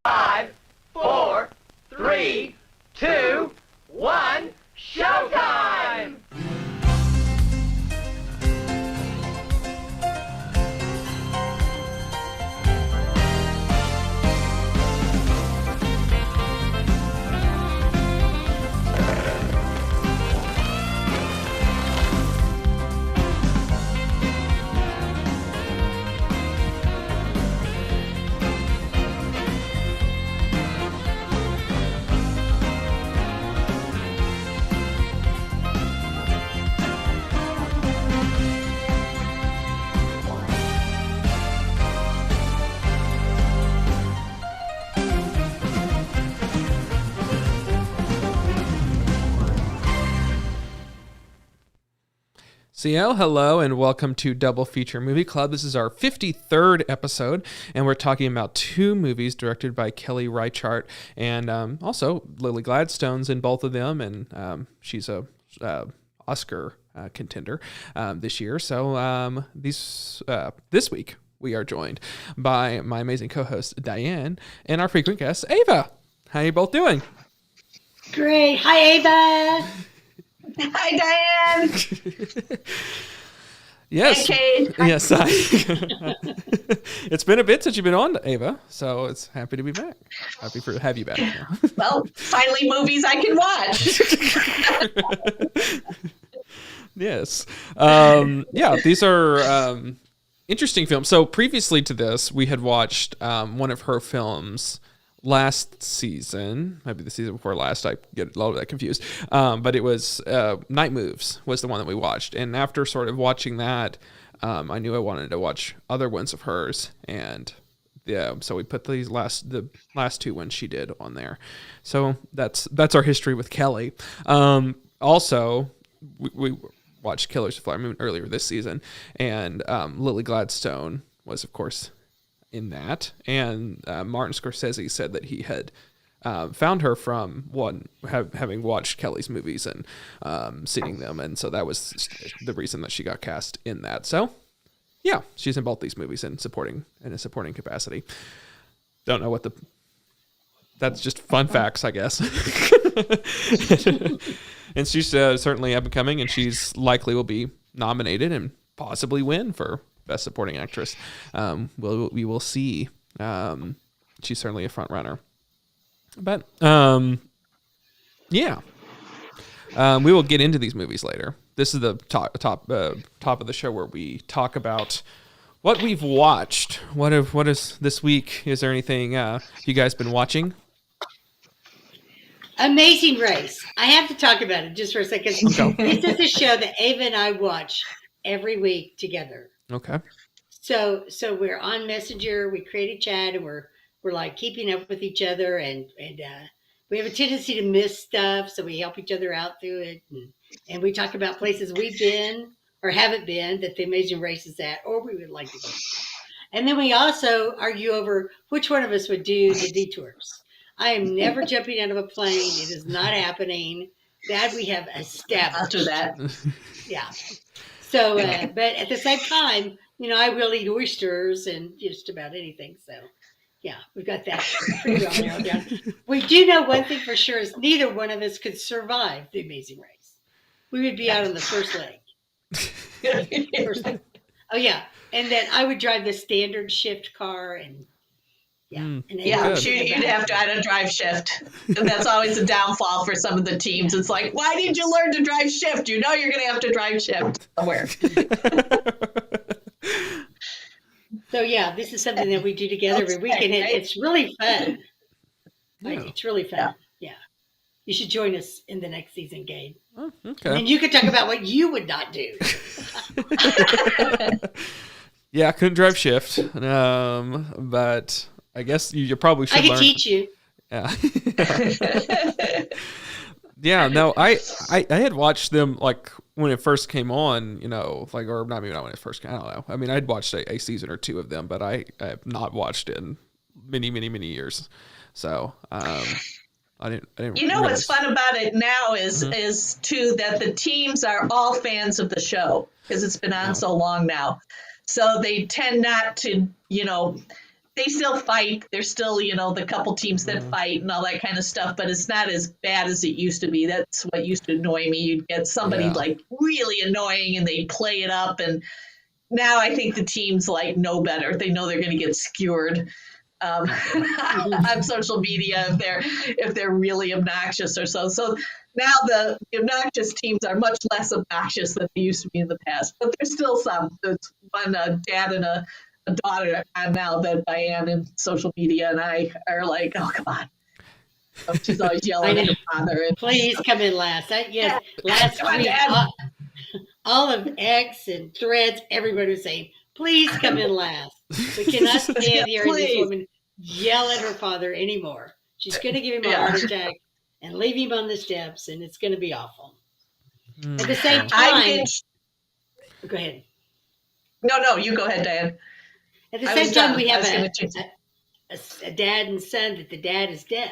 5, 4, 3, 2, 1, showtime! CL, hello, and welcome to Double Feature Movie Club. This is our 53rd episode, and we're talking about two movies directed by Kelly Reichardt, and also Lily Gladstone's in both of them, and she's a Oscar contender this year. So this week, we are joined by my amazing co-host, Diane, and our frequent guest, Ava. How are you both doing? Great. Hi, Ava. Hi, Diane. Yes. Hey, Cade. Yes. It's been a bit since you've been on, Ava, so it's happy to be back. Happy to have you back. Well, finally, movies I can watch. Yes. These are interesting films. So previously to this, we had watched one of her films last season, maybe the season before last, I get a lot of that confused, but it was Night Moves was the one that we watched, and after sort of watching that, I knew I wanted to watch other ones of hers, and so we put the last two ones she did on there. So that's our history with Kelly. Also, we watched Killers of the Flower Moon earlier this season, and Lily Gladstone was, of course, in that, and Martin Scorsese said that he had found her from having watched Kelly's movies and seeing them, and so that was the reason that she got cast in that. So yeah, she's in both these movies in a supporting capacity. Don't know that's just fun facts, I guess. And she's certainly up and coming, and she's likely will be nominated and possibly win for Best Supporting Actress. We will see. She's certainly a front runner. But we will get into these movies later. This is the top of the show where we talk about what we've watched. What is this week? Is there anything you guys been watching? Amazing Race. I have to talk about it just for a second. This is a show that Ava and I watch every week together. Okay. So we're on Messenger. We create a chat, and we're like keeping up with each other, and we have a tendency to miss stuff, so we help each other out through it, and we talk about places we've been or haven't been that the Amazing Race is at, or we would like to go. And then we also argue over which one of us would do the detours. I am never jumping out of a plane. It is not happening. That we have established. After that. Yeah. So, but at the same time, I will eat oysters and just about anything. So, yeah, we've got that pretty well narrowed down. We do know one thing for sure is neither one of us could survive the Amazing Race. We would be out on the first leg. Oh, yeah. And then I would drive the standard shift car and I'm sure you'd have to add a drive shift. And that's always a downfall for some of the teams. It's like, why did you learn to drive shift? You know you're going to have to drive shift somewhere. So, yeah, this is something that we do together every week, and it's really fun. Yeah. It's really fun. Yeah. You should join us in the next season, Cade. Oh, okay. And you could talk about what you would not do. Yeah, I couldn't drive shift, but I guess you probably should learn. I can teach you. Yeah. Yeah, no, I had watched them like when it first came on, or not even when it first came, I don't know. I mean, I'd watched a season or two of them, but I have not watched it in many, many, many years. So, I didn't realize. What's fun about it now is too that the teams are all fans of the show because it's been on so long now. So they tend not to, they still fight. There's still, the couple teams that fight and all that kind of stuff, but it's not as bad as it used to be. That's what used to annoy me. You'd get somebody like really annoying and they play it up. And now I think the teams like know better. They know they're going to get skewered on social media if they're really obnoxious or so. So now the obnoxious teams are much less obnoxious than they used to be in the past. But there's still some. There's one dad and a daughter on now that Diane and social media and I are like, oh, come on. She's always yelling at her father. And, please come in last. Last week, all of X and Threads, everybody was saying, please come in last. We cannot stand hearing this woman yell at her father anymore. She's going to give him a heart attack and leave him on the steps, and it's going to be awful. At the same time, go ahead. No, you go ahead, Diane. At the same time, we have a dad and son that the dad is deaf.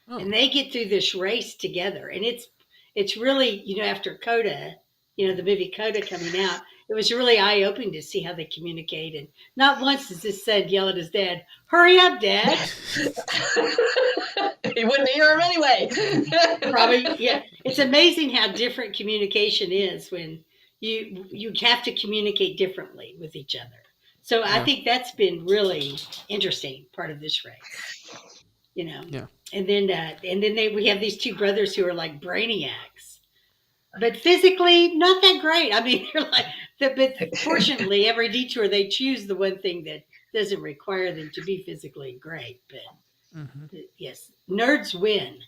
Oh. And they get through this race together. And it's really, after Coda, the movie Coda coming out, it was really eye-opening to see how they communicate. And not once does this son yell at his dad, hurry up, Dad. He wouldn't hear him anyway. Probably, yeah. It's amazing how different communication is when you have to communicate differently with each other. So I think that's been really interesting part of this race, Yeah. And then we have these two brothers who are like brainiacs, but physically not that great. I mean, they're like, but fortunately, every detour they choose the one thing that doesn't require them to be physically great. But yes, nerds win.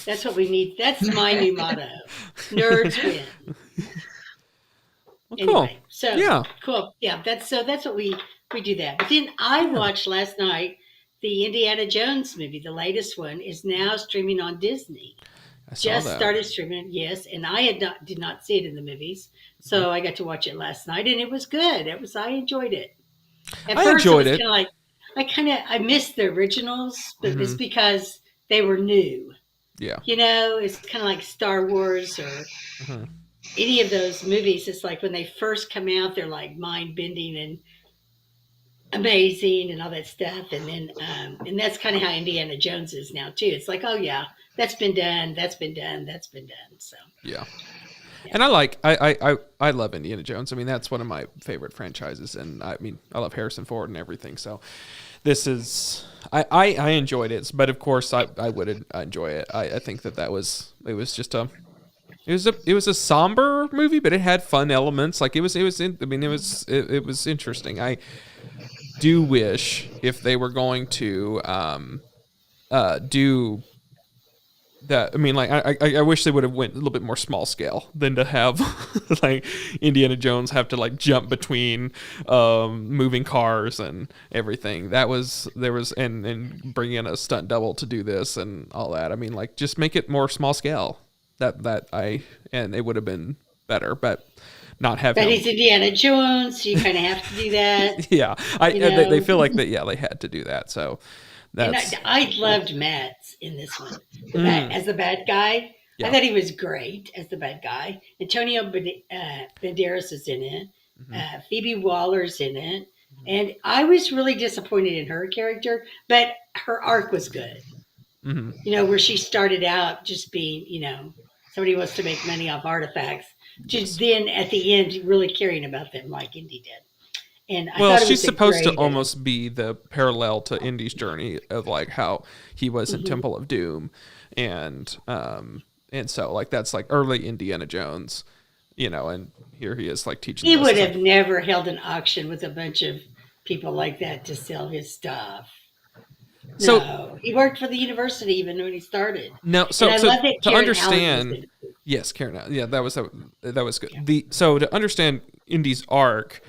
That's what we need. That's my new motto. Nerds win. Well, anyway, cool. So cool. Yeah, that's what we do that. But then I watched last night the Indiana Jones movie. The latest one is now streaming on Disney. Started streaming, yes, and I did not see it in the movies, so I got to watch it last night, and it was good. I enjoyed it. At first, enjoyed it. I missed the originals, but it's because they were new. Yeah, it's kind of like Star Wars or any of those movies. It's like when they first come out, they're like mind bending and amazing and all that stuff, and then and that's kind of how Indiana Jones is now too. It's like, oh yeah, that's been done. So yeah. And I love Indiana Jones. I mean, that's one of my favorite franchises, and I mean, I love Harrison Ford and everything. So this is I enjoyed it, but of course I would enjoy it. I think it was a somber movie, but it had fun elements. Like it was interesting. I do wish if they were going to do that. I mean, like I wish they would have went a little bit more small scale than to have like Indiana Jones have to like jump between moving cars and everything. And bring in a stunt double to do this and all that. I mean, like just make it more small scale. And it would have been better, but not having. But he's Indiana Jones, so you kind of have to do that. Yeah, they feel like that. Yeah, they had to do that. So that's. And I loved Matt in this one as the bad guy. Yeah. I thought he was great as the bad guy. Antonio Banderas is in it. Phoebe Waller's in it, and I was really disappointed in her character, but her arc was good. Where she started out just being, somebody wants to make money off artifacts, just then at the end really caring about them like Indy did. And I thought she's supposed to almost be the parallel to Indy's journey of like how he was in Temple of Doom, and so like that's like early Indiana Jones, and here he is like teaching. He would have never held an auction with a bunch of people like that to sell his stuff. No, he worked for the university even when he started. No, so to understand, yes, Karen, yeah, that was good. Yeah. So to understand Indy's arc,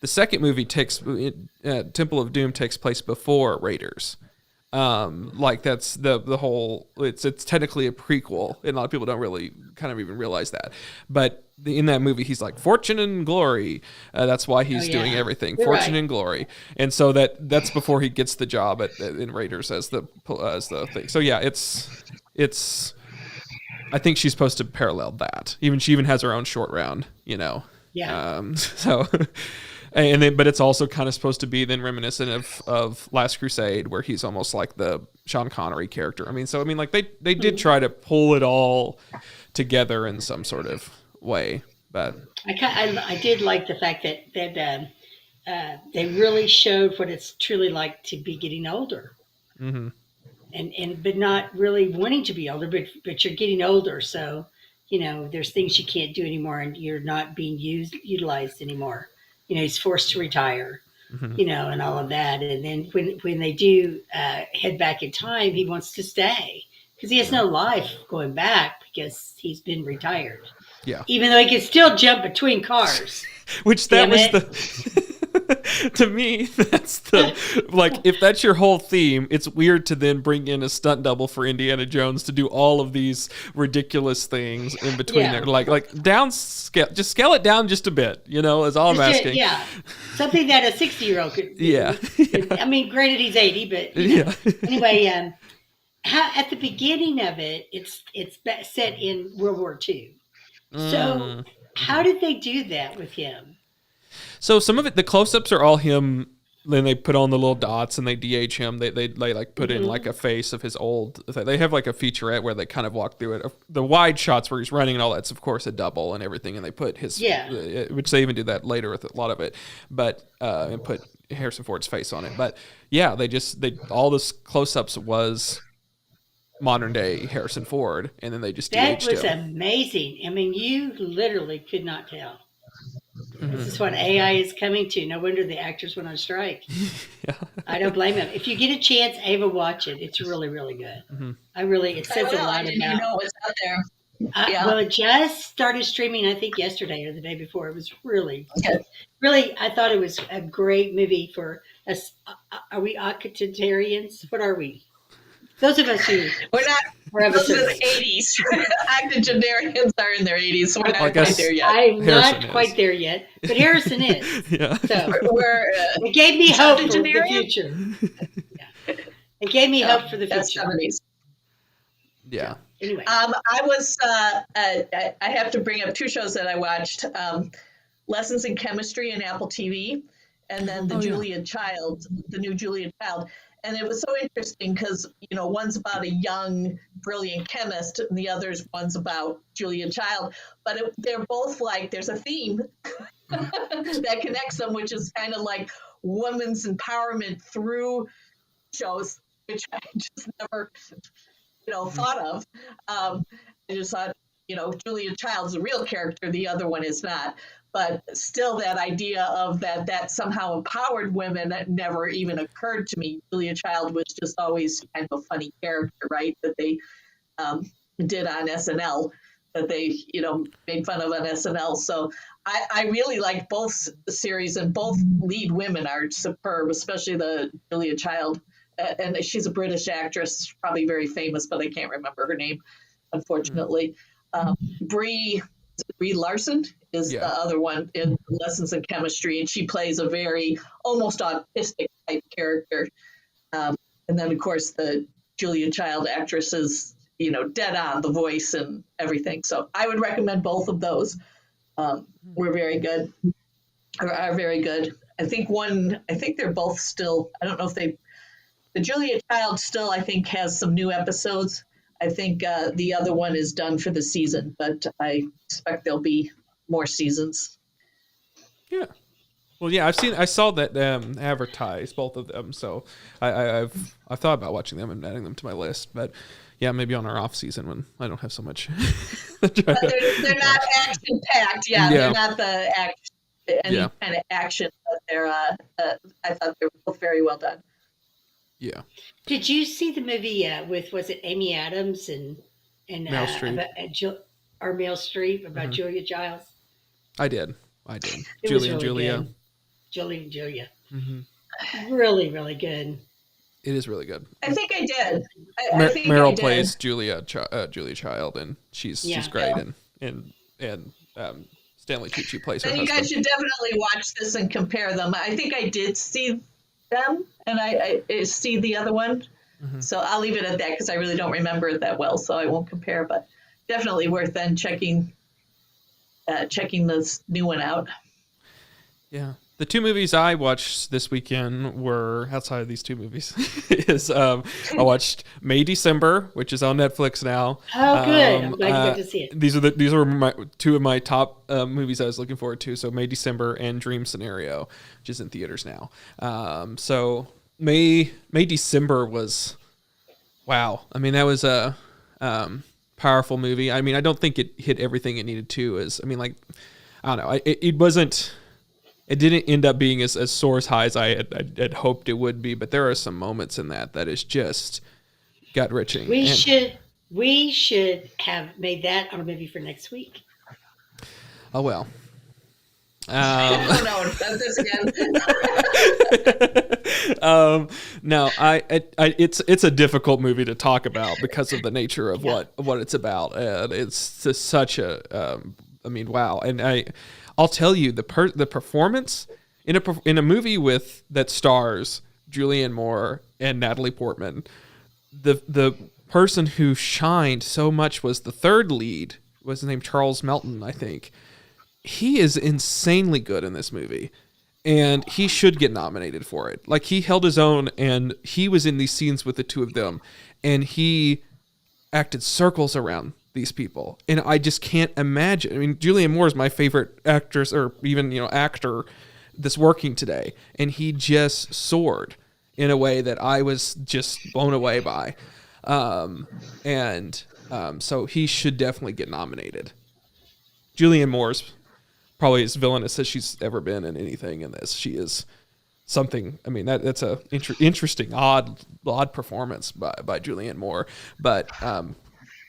the second movie Temple of Doom takes place before Raiders. Like that's the whole. It's technically a prequel, and a lot of people don't really kind of even realize that. But in that movie, he's like fortune and glory. That's why he's doing everything. You're fortune and glory, and so that's before he gets the job in Raiders as the thing. So yeah, it's. I think she's supposed to parallel that. She even has her own short round. Yeah. And then, but it's also kind of supposed to be then reminiscent of Last Crusade, where he's almost like the Sean Connery character. I mean, so I mean, like they did try to pull it all together in some sort of way, but I did like the fact that they really showed what it's truly like to be getting older, and but not really wanting to be older, but you're getting older, so there's things you can't do anymore, and you're not being utilized anymore. He's forced to retire, and all of that. And then when they do head back in time, he wants to stay because he has no life going back because he's been retired. Yeah. Even though he can still jump between cars. Which that was the to me, that's the like, if that's your whole theme, it's weird to then bring in a stunt double for Indiana Jones to do all of these ridiculous things in between there. Like downscale, just scale it down just a bit, is all I'm asking. Something that a 60-year-old could do. Yeah. I mean, granted he's 80, but anyway, at the beginning of it, it's set in World War II. So how did they do that with him? So some of it, the close-ups are all him. Then they put on the little dots and they DH him. They like put in like a face of his old. They have like a featurette where they kind of walk through it. The wide shots where he's running and all that's of course a double and everything. And they put his which they even do that later with a lot of it, but and put Harrison Ford's face on it. But yeah, they all this close-ups was modern day Harrison Ford, and then they just that was him. Amazing. I mean, you literally could not tell. This is what AI is coming to. No wonder the actors went on strike. I don't blame them. If you get a chance, Ava, watch it. It's really, really good. It says a lot about. I didn't even know it was out there. Well, it just started streaming, I think, yesterday or the day before. It was really, really, I thought it was a great movie for us. Are we octogenarians? What are we? Those of us who we're not. Those are the 80s. Octogenarians are in their 80s. So we're not quite there yet. I'm not quite there yet, but Harrison is. So it gave me hope for the future. It gave me hope for the future. 70s. Yeah. Anyway, I was. I have to bring up two shows that I watched: Lessons in Chemistry on Apple TV, and then the new Julia Child. And it was so interesting because, one's about a young, brilliant chemist and the one's about Julia Child. But they're both like, there's a theme that connects them, which is kind of like women's empowerment through shows, which I just never, thought of. I just thought, Julia Child's a real character. The other one is not. But still, that idea of that somehow empowered women that never even occurred to me. Julia Child was just always kind of a funny character, right? That they did on SNL, that they made fun of on SNL. So I really like both series, and both lead women are superb, especially the Julia Child. And she's a British actress, probably very famous, but I can't remember her name, unfortunately. Brie Larson is the other one in Lessons in Chemistry, and she plays a very almost autistic type character. And then, of course, the Julia Child actress is, dead on the voice and everything. So I would recommend both of those. Were very good. Are very good. I think they're both still. I don't know if the Julia Child still, I think, has some new episodes. I think the other one is done for the season, but I expect there'll be more seasons. Yeah. Well, yeah, I saw that advertised, both of them, so I've thought about watching them and adding them to my list, but yeah, maybe on our off season when I don't have so much. But they're not action packed. They're not any kind of action, but they're. I thought they were both very well done. Yeah. Did you see the movie with, was it Amy Adams and Meryl Streep? Or Meryl Streep about Julia Childs? I did. Julie and Julia. Julie and Julia. Really, really good. It is really good. I think I did. Meryl plays Julia Child, and she's great, and Stanley Tucci plays her husband. You guys should definitely watch this and compare them. I think I did see them, and I see the other one. So I'll leave it at that because I really don't remember it that well, so I won't compare. But definitely worth then checking this new one out. Yeah, The two movies I watched this weekend were outside of these two movies. I watched May December, which is on Netflix now. Oh, good. I'm glad you got to see it. These were two of my top movies I was looking forward to. So May December and Dream Scenario, which is in theaters now. So May December was wow. I mean, that was a powerful movie. I mean, I don't think it hit everything it needed to. I don't know. It wasn't. It didn't end up being as soar high as I had hoped it would be, but there are some moments in that is just gut-wrenching. We should have made that our movie for next week. Oh well. Oh no, not this again. No, it's a difficult movie to talk about because of the nature of what it's about, and it's just such a. I mean, wow, and I'll tell you the performance in a movie that stars Julianne Moore and Natalie Portman. The person who shined so much was the third lead. Was his name Charles Melton, I think. He is insanely good in this movie, and he should get nominated for it. Like, he held his own, and he was in these scenes with the two of them, and he acted circles around these people, and I just can't imagine. I mean, Julianne Moore is my favorite actress, or even actor that's working today, and he just soared in a way that I was just blown away by, so he should definitely get nominated. Julianne Moore's probably as villainous as she's ever been in anything in this. She is something. I mean, that's a interesting, odd performance by Julianne Moore, but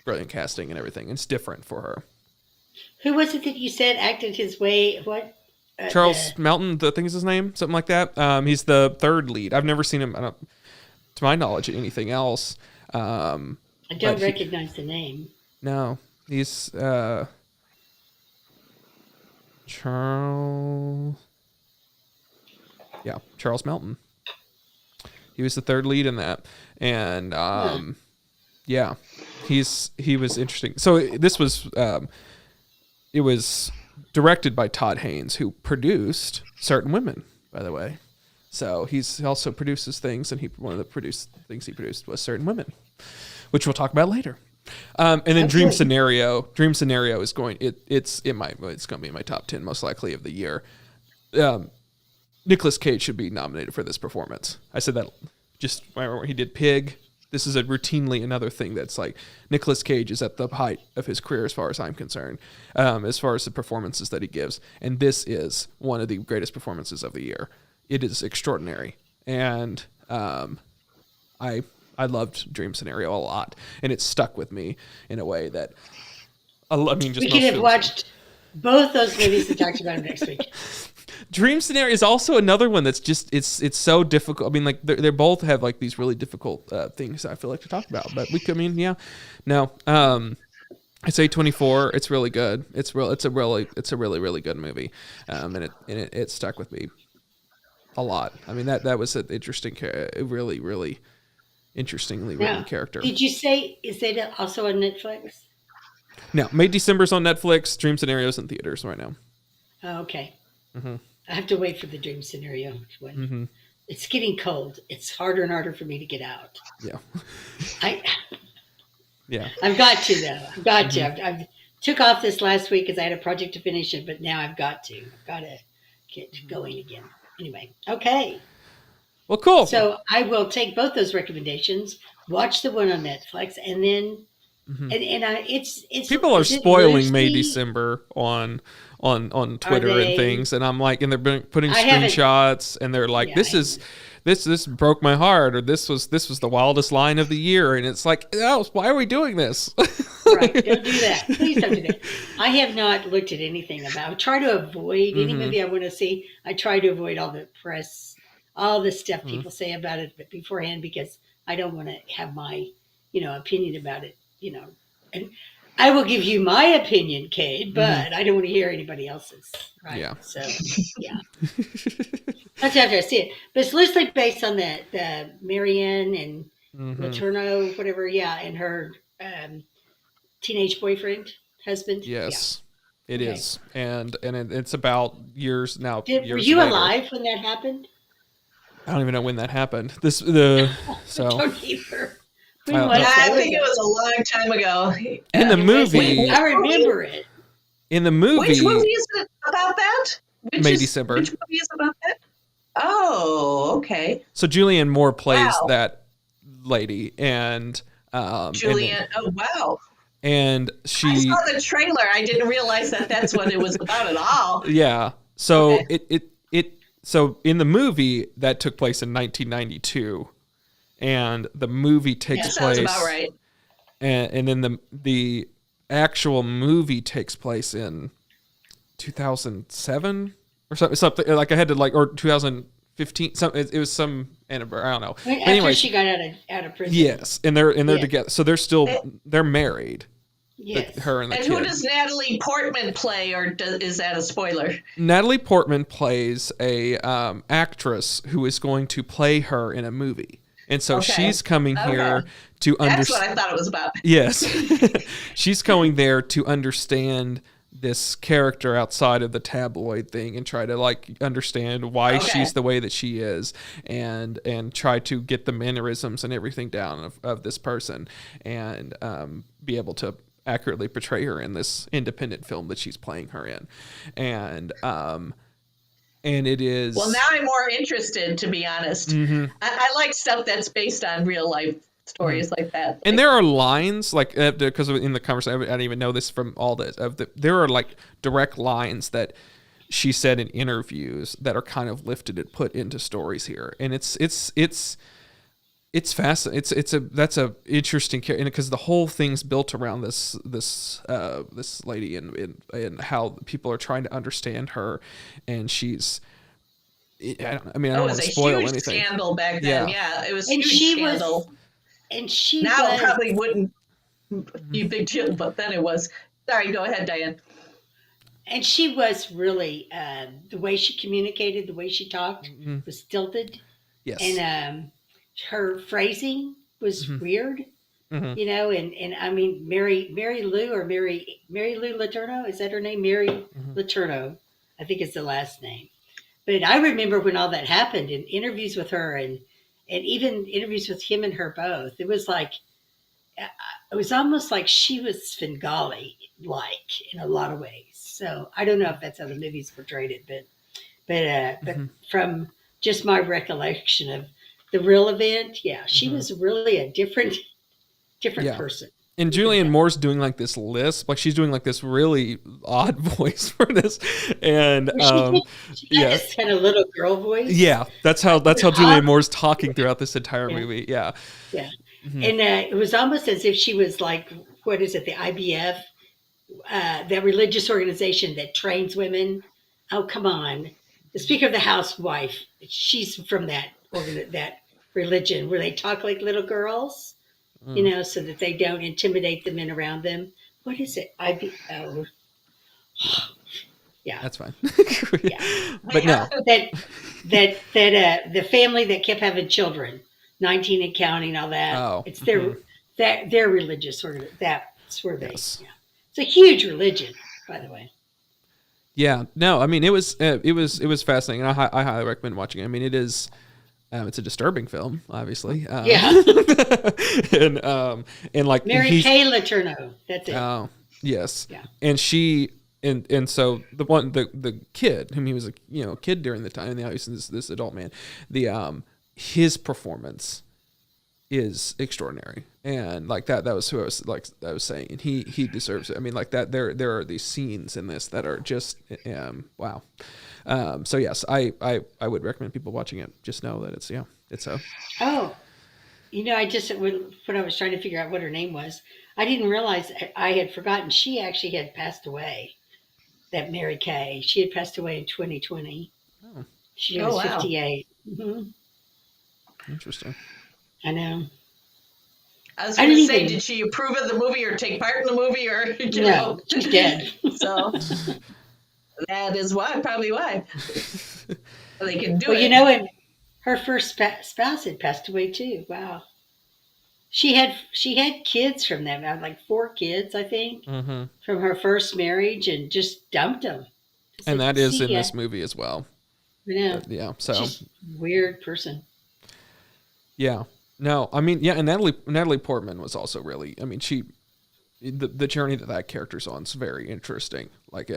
brilliant casting and everything. It's different for her. Who was it that you said acted his way? What? Charles Melton, I think is his name, something like that. He's the third lead. I've never seen him, to my knowledge, anything else. I don't recognize the name. No, he's Charles Melton. He was the third lead in that, and he was interesting. So this was it was directed by Todd Haynes, who produced Certain Women, by the way. So he also produces things, and one of the things he produced was Certain Women, which we'll talk about later. And then Dream Scenario is going. It's going to be in my top 10 most likely of the year. Nicolas Cage should be nominated for this performance. I said that just when he did Pig. This is routinely another thing that's like Nicolas Cage is at the height of his career as far as I'm concerned, as far as the performances that he gives. And this is one of the greatest performances of the year. It is extraordinary. And I loved Dream Scenario a lot. And it stuck with me in a way that, just we could have watched both those movies and talked about them next week. Dream Scenario is also another one that's just it's so difficult. I mean, like they both have like these really difficult things I feel like to talk about. But I say 24. It's really good. It's a really good movie, and it stuck with me a lot. I mean that was an interesting, really interestingly written character. Did you say is it also on Netflix? No, May December's on Netflix. Dream Scenario's in theaters right now. Oh, okay. Mm-hmm. I have to wait for the Dream Scenario one. Mm-hmm. It's getting cold. It's harder and harder for me to get out. Yeah. I've got to though. I've got to. I took off this last week because I had a project to finish it, but now I've got to. I've got to get going again. Anyway, okay. Well, cool. So I will take both those recommendations. Watch the one on Netflix, and then it's people are spoiling May December on Twitter and things, and I'm like, and they're putting screenshots, and they're like, this broke my heart, or this was the wildest line of the year, and it's like, why are we doing this? Right, don't do that. Please don't do that. I have not looked at anything about. I try to avoid any movie I want to see. I try to avoid all the press, all the stuff people say about it beforehand, because I don't want to have my opinion about it. And I will give you my opinion, Cade, but I don't want to hear anybody else's. Right. Yeah. So, yeah. That's after I see it. But it's loosely based on the Marianne and Letourneau, whatever. Yeah. And her teenage boyfriend, husband. Yes. It is, and it's about years now. Were you alive when that happened? I don't even know when that happened. So I don't either. I think it was a long time ago. In the movie, I remember it. In the movie, which movie is it about that? December. Which movie is about that? Oh, okay. So Julianne Moore plays that lady, and Julianne. Oh, wow. And she. I saw the trailer. I didn't realize that that's what it was about at all. Yeah. So So in the movie that took place in 1992, and the movie takes place. Sounds about right. And then the actual movie takes place in 2007 or something like I had to or 2015. It was some anniversary. I don't know. After she got out of prison. Yes, and they're together. So they're married. Yes. Her and the kid. Who does Natalie Portman play, or is that a spoiler? Natalie Portman plays a actress who is going to play her in a movie. And so she's coming here to understand. That's what I thought it was about. Yes. She's going there to understand this character outside of the tabloid thing and try to understand why she's the way that she is, and try to get the mannerisms and everything down of this person, and be able to accurately portray her in this independent film that she's playing her in. And it is... Well, now I'm more interested, to be honest. Mm-hmm. I like stuff that's based on real life stories like that. And there are lines, because in the conversation, I didn't even know this from all this, there are direct lines that she said in interviews that are kind of lifted and put into stories here. And it's fascinating. That's a interesting character, because the whole thing's built around this lady and how people are trying to understand her, and she's. I don't want to spoil anything. It was a huge scandal back then. Yeah, it was a huge scandal. Now it probably wouldn't be a big deal, but then it was. Sorry, go ahead, Diane. And she was really the way she communicated, the way she talked was stilted. Yes. And her phrasing was weird, Mm-hmm. and I mean, Mary Lou Letourneau, is that her name? Mary Letourneau, I think is the last name. But I remember when all that happened, in interviews with her and even interviews with him and her both, it was almost like she was Svengali-like in a lot of ways. So I don't know if that's how the movies portrayed it, but from just my recollection of the real event, she was really a different person. And Julianne Moore's doing this lisp, she's doing this really odd voice for this, and she has this kind of little girl voice. Yeah, that's how Julianne Moore's talking throughout this entire movie. Yeah. Mm-hmm. And it was almost as if she was what is it, the IBF, that religious organization that trains women. Oh, come on, the Speaker of the House wife, she's from that religion where they talk like little girls. So that they don't intimidate the men around them. What is it? Yeah. That's fine. Yeah. But no. That the family that kept having children, 19 and counting, all that. Oh. It's their religious that's where they. Yes. Yeah. It's a huge religion, by the way. Yeah. No, I mean, it was fascinating. And I highly recommend watching it. I mean, it is. It's a disturbing film, obviously. And Mary Kay Letourneau. That's it. Oh, yes. Yeah. And she and so the kid whom he was a kid during the time, and now he's this adult man. His performance is extraordinary, and that was who I was saying, and he deserves it. I mean, there are these scenes in this that are just wow. So yes, I would recommend people watching it. Just know that it's a. Oh, I just, when I was trying to figure out what her name was, I didn't realize, I had forgotten she actually had passed away. That Mary Kay, she had passed away in 2020. Oh. She was 58. Mm-hmm. Interesting. I know. I was going to say, did she approve of the movie or take part in the movie, or no? She's dead. So. That is probably why. They can do it. Well, and her first spouse had passed away too. Wow. she had kids from them, like 4 kids, I think, Mm-hmm. from her first marriage, and just dumped them. And that is in this movie as well. Yeah. Yeah. So just weird person. Yeah. No, I mean, yeah, and Natalie Portman was also really. I mean, the journey that character's on is very interesting. Like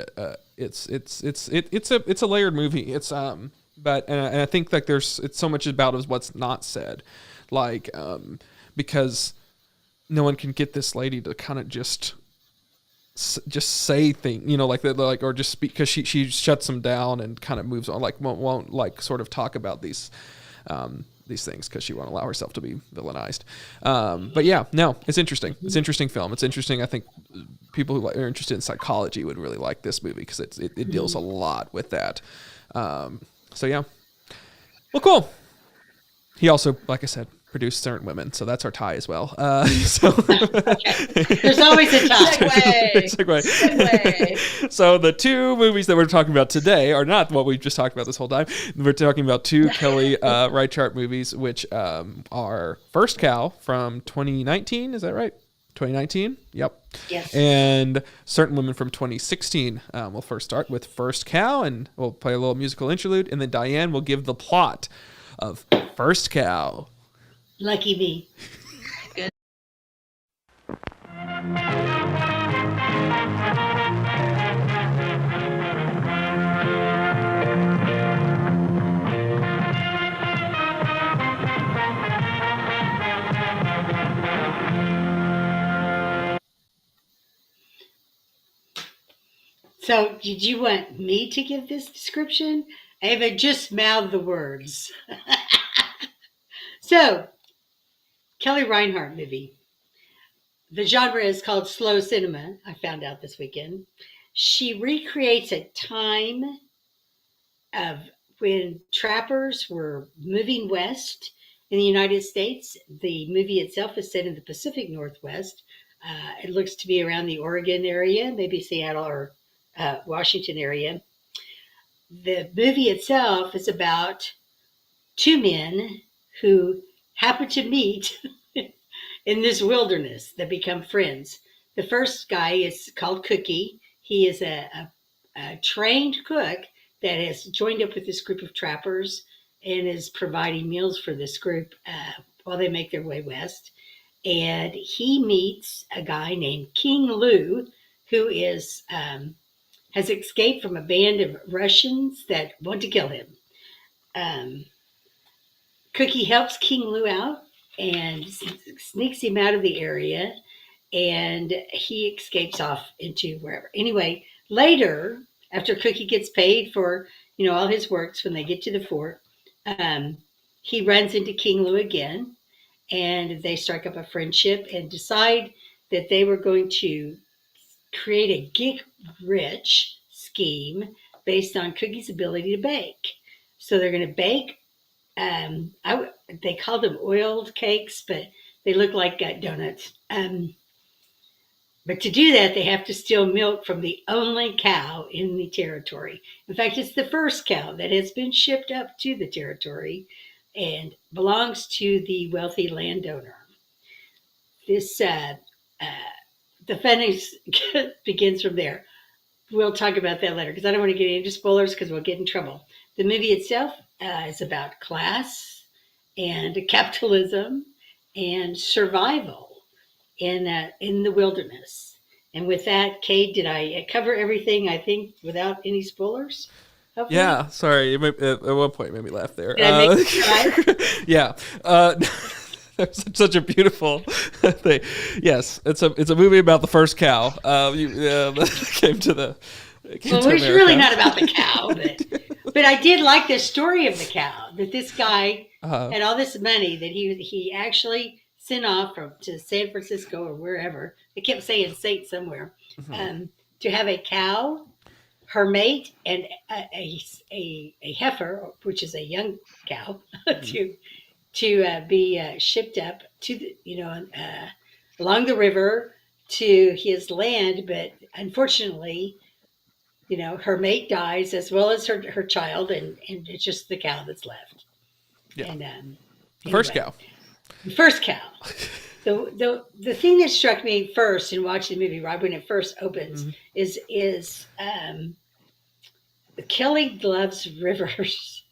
it's a layered movie. It's but I think like it's so much about is what's not said, like because no one can get this lady to kind of just say things, like that, like, or just speak, because she shuts them down and kind of moves on, like won't like sort of talk about these things because she won't allow herself to be villainized. But yeah, no, it's interesting. It's an interesting film. It's interesting. I think people who are interested in psychology would really like this movie because it deals a lot with that. So yeah, well, cool. He also, like I said, produced Certain Women, so that's our tie as well. So there's always a tie. Segue. So the 2 movies that we're talking about today are not what we just talked about this whole time. We're talking about 2 Kelly Reichardt movies, which are First Cow from 2019. Is that right? 2019. Yep. Yes. And Certain Women from 2016. We'll first start with First Cow, and we'll play a little musical interlude, and then Diane will give the plot of First Cow. Lucky me. Good. So, did you want me to give this description? I have just mouthed the words. So, Kelly Reichardt movie. The genre is called slow cinema, I found out this weekend. She recreates a time of when trappers were moving west in the United States. The movie itself is set in the Pacific Northwest. It looks to be around the Oregon area, maybe Seattle or Washington area. The movie itself is about 2 men who happen to meet in this wilderness that become friends. The first guy is called Cookie. He is a trained cook that has joined up with this group of trappers and is providing meals for this group while they make their way west. And he meets a guy named King Lou, who is has escaped from a band of Russians that want to kill him. Cookie helps King Lou out and sneaks him out of the area, and he escapes off into wherever. Anyway, later, after Cookie gets paid for all his works, when they get to the fort, he runs into King Lou again, and they strike up a friendship and decide that they were going to create a get-rich scheme based on Cookie's ability to bake. So they're going to bake. They called them oiled cakes, but they look like donuts. But to do that, they have to steal milk from the only cow in the territory. In fact, it's the first cow that has been shipped up to the territory and belongs to the wealthy landowner. This the fun begins from there. We'll talk about that later because I don't want to get into spoilers because we'll get in trouble. The movie itself is about class and capitalism and survival in the wilderness. And with that, Cade, did I cover everything, I think, without any spoilers? Hopefully? Yeah, sorry. At one point, it made me laugh there. Did I make you cry? Yeah. That's such a beautiful thing. Yes, it's a movie about the first cow. Came to the. Well, it's really not about the cow, but I did like the story of the cow. That this guy had all this money that he actually sent off to San Francisco or wherever. They kept saying Saint somewhere to have a cow, her mate, and a heifer, which is a young cow, to be shipped up to along the river to his land. But unfortunately, her mate dies as well as her child, and it's just the cow that's left. Yeah. And the first cow. The first cow. the thing that struck me first in watching the movie, right when it first opens, is Kelly loves rivers.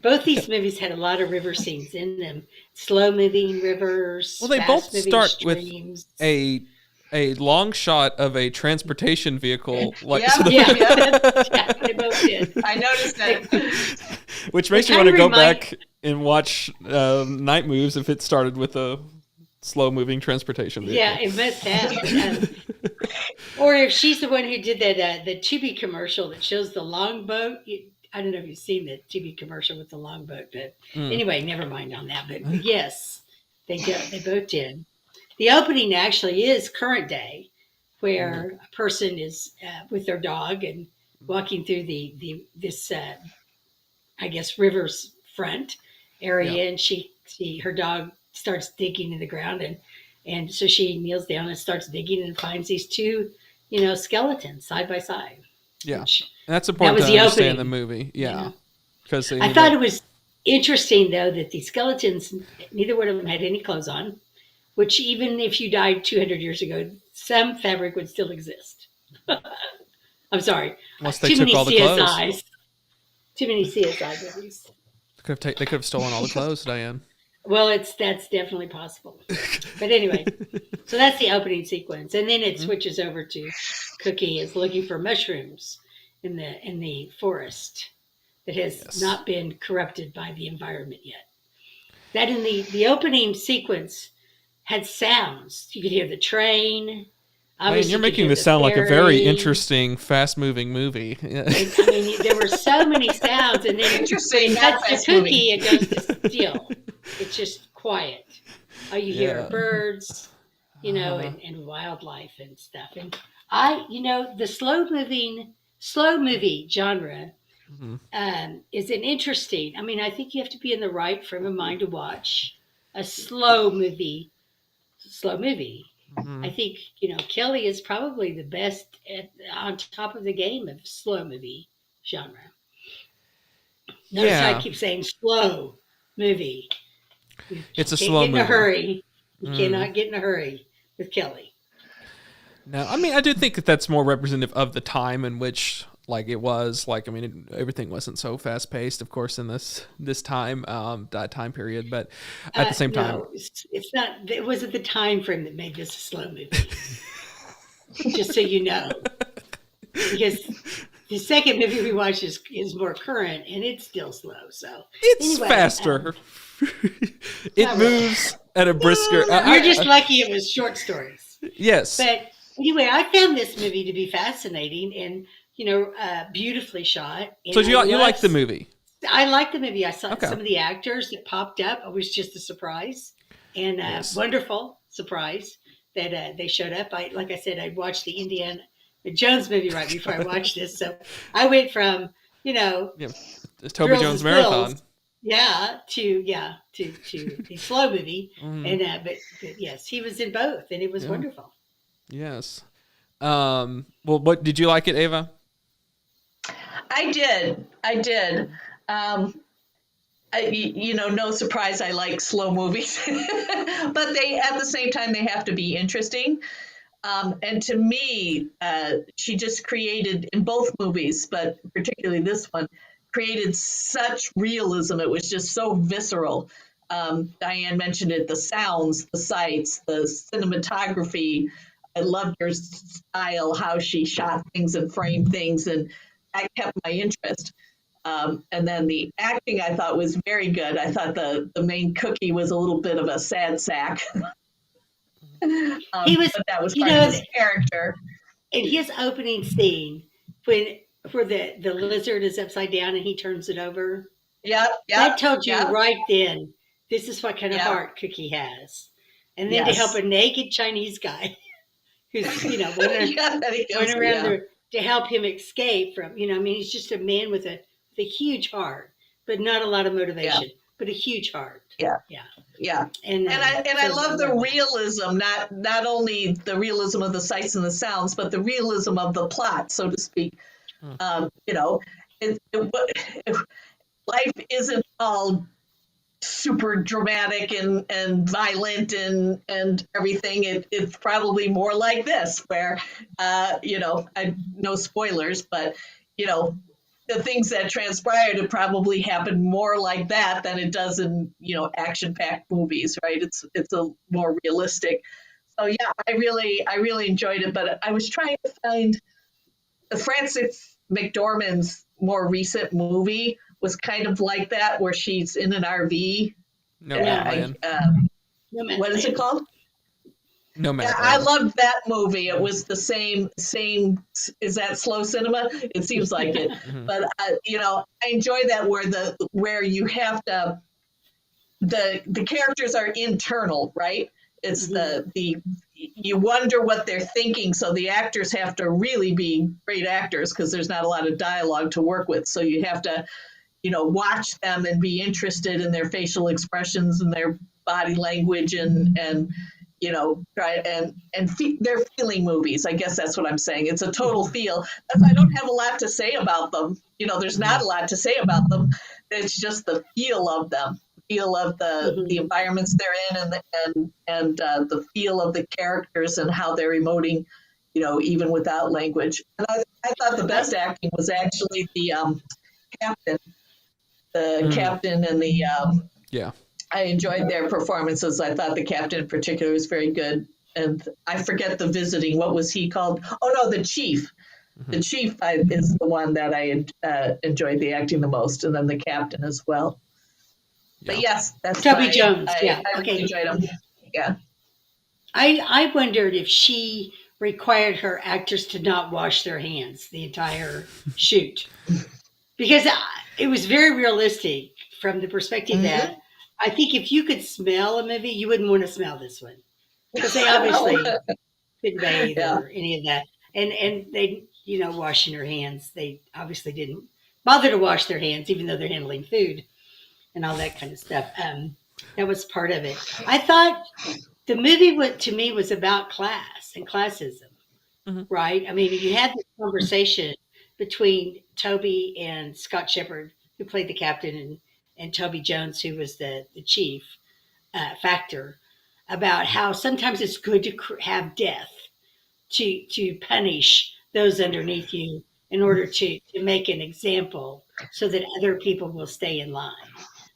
Both these movies had a lot of river scenes in them. Slow moving rivers. Well, they both start streams. with a long shot of a transportation vehicle, like They both did. I noticed that. Which makes me want to go back and watch Night Moves if it started with a slow-moving transportation vehicle. Yeah, it must have. Or if she's the one who did that, the Tubi commercial that shows the longboat. I don't know if you've seen the Tubi commercial with the longboat, but anyway, never mind on that. But yes, they both did. The opening actually is current day, where a person is with their dog and walking through this I guess river's front area, and her dog starts digging in the ground, and so she kneels down and starts digging and finds these two, skeletons side by side. Yeah, and that's important to understand the movie. Yeah, because I thought it was interesting though that the skeletons, neither one of them had any clothes on, which even if you died 200 years ago, some fabric would still exist. I'm sorry, once they took all the clothes. Too many CSI movies. They could have stolen all the clothes, Diane. Well, that's definitely possible. But anyway, so that's the opening sequence, and then it switches over to Cookie is looking for mushrooms in the forest that has not been corrupted by the environment yet. That in the opening sequence had sounds. You could hear the train. Man, you're making this sound like a very interesting, fast-moving movie. I mean, there were so many sounds, and then interesting. That's the Cookie. It goes to still. It's just quiet. Oh, you hear birds, and wildlife and stuff. And the slow movie genre is an interesting. I mean, I think you have to be in the right frame of mind to watch a slow movie. I think Kelly is probably the best on top of the game of slow movie genre. Notice I keep saying slow movie. It's a slow movie. In a hurry. You cannot get in a hurry with Kelly. No, I mean, I do think that's more representative of the time in which, it was. Everything wasn't so fast paced, of course, in this time, that time period. But at the same time, no, it's not. It wasn't the time frame that made this a slow movie. Just so you know, because the second movie we watched is more current, and it's still slow. So it's faster. It moves at a brisker. You're just lucky it was short stories. Yes. But anyway, I found this movie to be fascinating and beautifully shot. And so you like the movie? I like the movie. I saw some of the actors that popped up. It was just a surprise and wonderful surprise that they showed up. Like I said, I'd watched the Indiana Jones movie right before I watched this, so I went from the Toby Jones marathon. To the slow movie, and but yes, he was in both, and it was wonderful. Yes. Well, what did you like it, Ava? I did. No surprise. I like slow movies, but they at the same time they have to be interesting. And to me, she just created in both movies, but particularly this one, created such realism. It was just so visceral. Diane mentioned it, the sounds, the sights, the cinematography. I loved her style, how she shot things and framed things, and that kept my interest. And then the acting I thought was very good. I thought the main Cookie was a little bit of a sad sack. He was, but that was part of his character. In his opening scene, where the lizard is upside down and he turns it over. That told you right then, this is what kind of heart Cookie has. And then to help a naked Chinese guy who's, went around to help him escape from, he's just a man with a huge heart, but not a lot of motivation, but a huge heart. Yeah. And I love the realism, not only the realism of the sights and the sounds, but the realism of the plot, so to speak. Life isn't all super dramatic and violent and everything. It's probably more like this, where no spoilers, but the things that transpired have probably happened more like that than it does in action-packed movies, right? It's a more realistic. So yeah, I really enjoyed it, but I was trying to find the Frances McDormand's more recent movie was kind of like that, where she's in an RV. No Man. What is it called? No Man. Yeah, I loved that movie. It was the same. Is that slow cinema? It seems like it. But I enjoy that where you have to. The characters are internal, right? It's the you wonder what they're thinking, so the actors have to really be great actors because there's not a lot of dialogue to work with. So you have to, watch them and be interested in their facial expressions and their body language and try and they're feeling movies. I guess that's what I'm saying. It's a total feel. I don't have a lot to say about them. There's not a lot to say about them. It's just the feel of them. Feel of the environments they're in and the feel of the characters and how they're emoting, even without language. And I thought the best acting was actually the captain, captain and the I enjoyed their performances. I thought the captain in particular was very good. And I forget the visiting. What was he called? Oh no, the chief. The chief is the one that I enjoyed the acting the most, and then the captain as well. But yes, that's Toby Jones. I really enjoyed him. Yeah. I wondered if she required her actors to not wash their hands the entire shoot, because it was very realistic from the perspective that I think if you could smell a movie, you wouldn't want to smell this one, because they obviously couldn't bathe or any of that, and they washing their hands. They obviously didn't bother to wash their hands, even though they're handling food and all that kind of stuff. That was part of it. I thought the movie, to me, was about class and classism, right? I mean, you had this conversation between Toby and Scott Shepherd, who played the captain, and Toby Jones, who was the chief factor, about how sometimes it's good to have death to punish those underneath you in order to make an example so that other people will stay in line.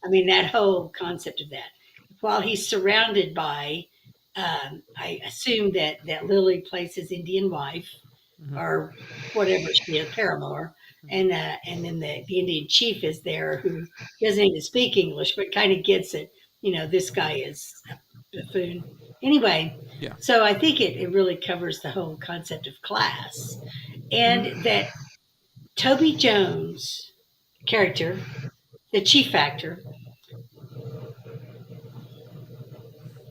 I mean, that whole concept of that. While he's surrounded by, I assume that Lily plays his Indian wife or whatever she is, paramour, and then the Indian chief is there who doesn't even speak English, but kind of gets it. This guy is a buffoon. Anyway, so I think it really covers the whole concept of class, and that Toby Jones character, the chief actor.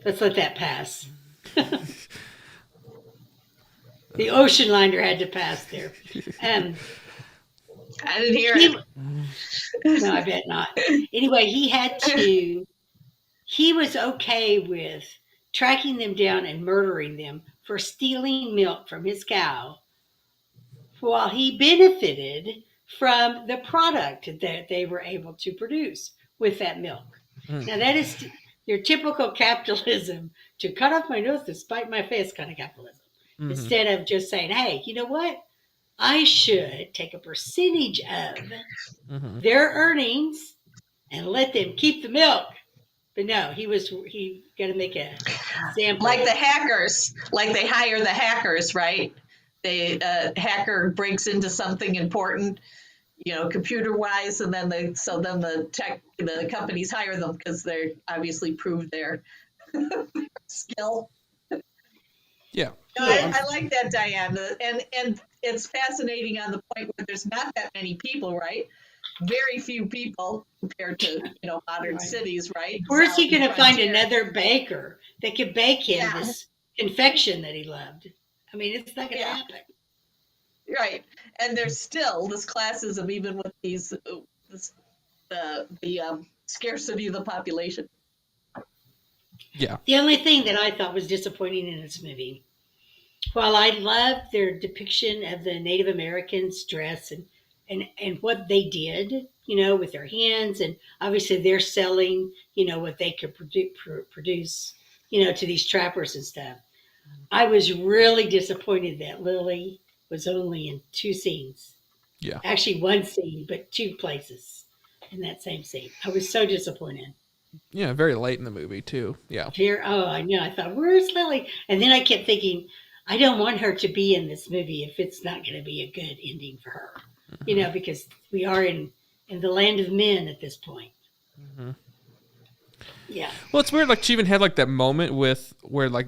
Let's let that pass. The ocean liner had to pass there. I didn't hear it. No, I bet not. Anyway, he was okay with tracking them down and murdering them for stealing milk from his cow while he benefited from the product that they were able to produce with that milk. Now, that is your typical capitalism, to cut off my nose to spite my face kind of capitalism. Instead of just saying, hey, you know what? I should take a percentage of their earnings and let them keep the milk. But no, he got to make an example. Like the hackers, like they hire the hackers, right? Hacker breaks into something important, computer-wise, and then the companies hire them because they obviously proved their skill. Yeah. No, I like that, Diane, and it's fascinating on the point where there's not that many people, right? Very few people compared to modern cities, right? Where's he going to find another baker that could bake him this confection that he loved? I mean, it's not going to happen. Right, and there's still this classism, even with the scarcity of the population. Yeah. The only thing that I thought was disappointing in this movie, while I loved their depiction of the Native Americans' dress and and what they did, with their hands, and obviously they're selling, what they could produce, to these trappers and stuff. I was really disappointed that Lily was only in 2 scenes. Yeah. Actually, 1 scene, but 2 places in that same scene. I was so disappointed. Yeah, very late in the movie too. Yeah. Here, I know. I thought, where's Lily? And then I kept thinking, I don't want her to be in this movie if it's not going to be a good ending for her. Because we are in the land of men at this point. Mm-hmm. Yeah. Well, it's weird. Like she even had like that moment where like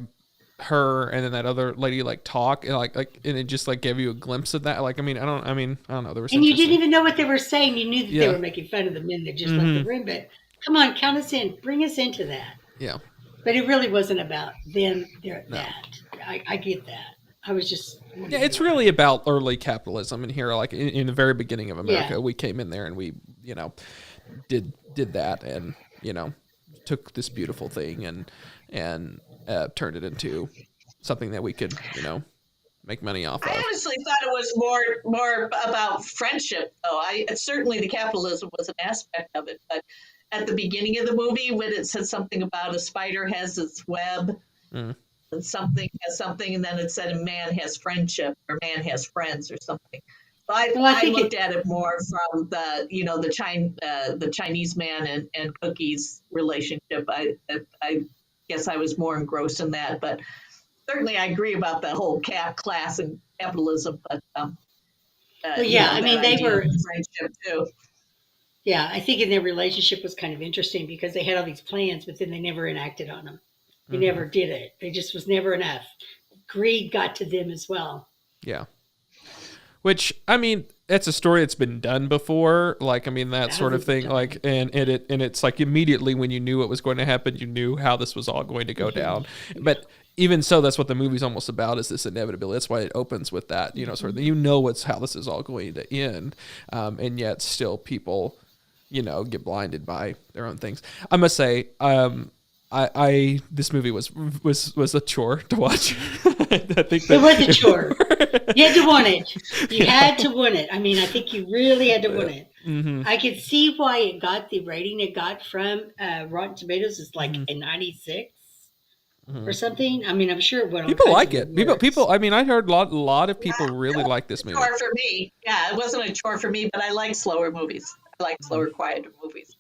her and then that other lady like talk and and it just like gave you a glimpse of that. Like, I don't know. There was and you didn't even know what they were saying. You knew that Yeah. they were making fun of the men that just left the room. But come on, count us in. Bring us into that. Yeah. But it really wasn't about them. That I get that. I was just it's really about early capitalism. And here, like in the very beginning of America, we came in there and we did that and took this beautiful thing and turned it into something that we could make money off of. I honestly thought it was more about friendship, though. Certainly the capitalism was an aspect of it, but at the beginning of the movie, when it said something about a spider has its web, and something has something, and then it said a man has friendship or man has friends or something. So I looked at it more from the the Chinese man and Cookie's relationship. I guess I was more engrossed in that, but certainly I agree about the whole class and capitalism. But they were friendship too. Yeah, I think in their relationship was kind of interesting because they had all these plans, but then they never enacted on them. They never did it. They just was never enough. Greed got to them as well. Yeah. Which, that's a story that's been done before. Like, that sort of thing. Like, and it's like immediately when you knew what was going to happen, you knew how this was all going to go down. But even so, that's what the movie's almost about, is this inevitability. That's why it opens with that, sort of, how this is all going to end. And yet still people, get blinded by their own things. I must say, this movie was a chore to watch. I think it was a chore. You had to want it. You had to want it. I think you really had to want it. Mm-hmm. I could see why it got the rating it got from Rotten Tomatoes. It's like a 96 or something. I'm sure it went on. People like it. People. I heard a lot of people really like this movie. Chore for me. Yeah, it wasn't a chore for me, but I like slower movies. I like slower, quieter movies.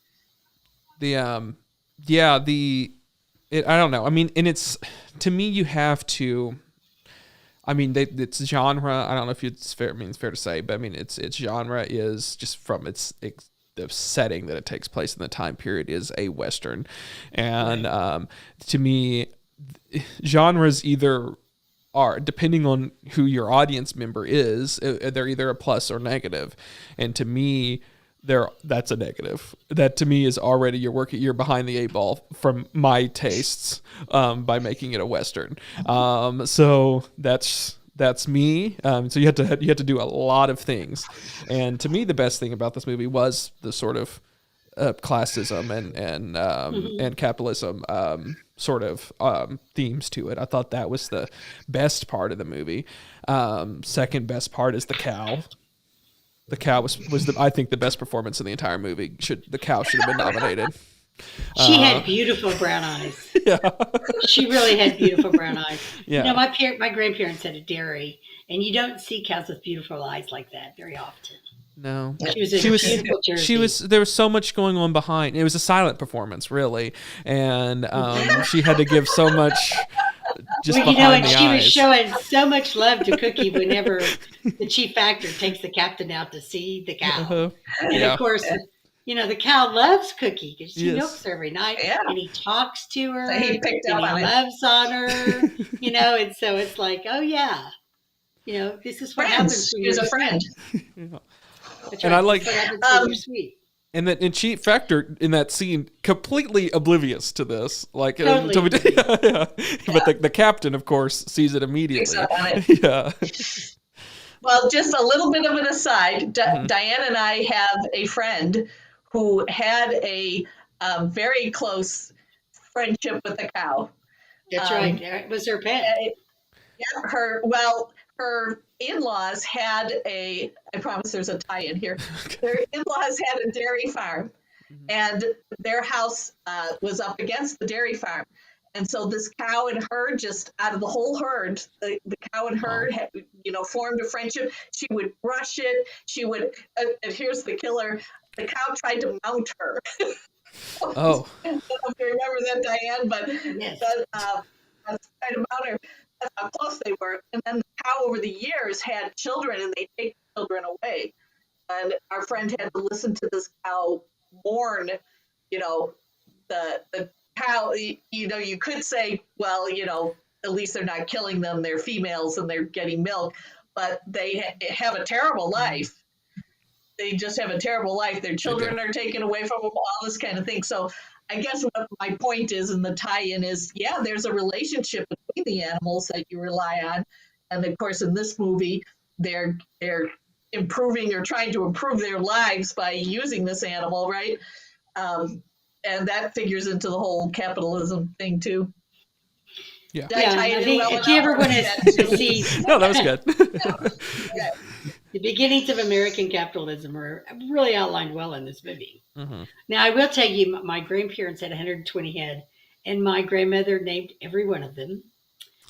I don't know. And it's, to me, you have to, it's genre. I don't know if it's fair to say, but its genre is just from the setting that it takes place in the time period is a Western. And to me, genres either are, depending on who your audience member is, they're either a plus or negative. And to me, that's a negative. That to me is already you're behind the 8 ball from my tastes by making it a Western. So that's me. So you had to do a lot of things. And to me, the best thing about this movie was the sort of classism and capitalism sort of themes to it. I thought that was the best part of the movie. Second best part is the cow. The cow was I think the best performance in the entire movie. The cow should have been nominated. She had beautiful brown eyes. Yeah, she really had beautiful brown eyes. Yeah, my grandparents had a dairy, and you don't see cows with beautiful eyes like that very often. No, she was. There was so much going on behind. It was a silent performance, really, and she had to give so much. She was showing so much love to Cookie whenever the chief actor takes the captain out to see the cow. And of course, the cow loves Cookie because she milks her every night. Yeah. And he talks to her. He picked up on it. Loves on her. And so it's like, oh yeah. This is what happens when you're a friend. That's and right. I like you're sweet. And Chief Factor in that scene completely oblivious to this, like totally but the captain, of course, sees it immediately. Yeah. Well, just a little bit of an aside. Diane and I have a friend who had a very close friendship with a cow. That's right. That was her pet. her in-laws had I promise there's a tie-in here. Their in-laws had a dairy farm, and their house was up against the dairy farm. And so this cow and herd, just out of the whole herd, the cow and herd had, formed a friendship. She would brush it. She would, and here's the killer, the cow tried to mount her. Oh. I don't know if you remember that, Diane, but Yes. tried to mount her. That's how close they were. And then the cow over the years had children, and they take the children away. And our friend had to listen to this cow mourn, the cow. You could say, well, at least they're not killing them. They're females and they're getting milk, but they have a terrible life. They just have a terrible life. Their children are taken away from them, all this kind of thing. So I guess what my point is, and the tie-in is, there's a relationship between the animals that you rely on. And of course, in this movie, they're improving or trying to improve their lives by using this animal, right? And that figures into the whole capitalism thing too. Yeah. Did I tie it in well if you ever enough? want to see No, that was good. the beginnings of American capitalism are really outlined well in this movie. Mm-hmm. Now, I will tell you, my grandparents had 120 head, and my grandmother named every one of them.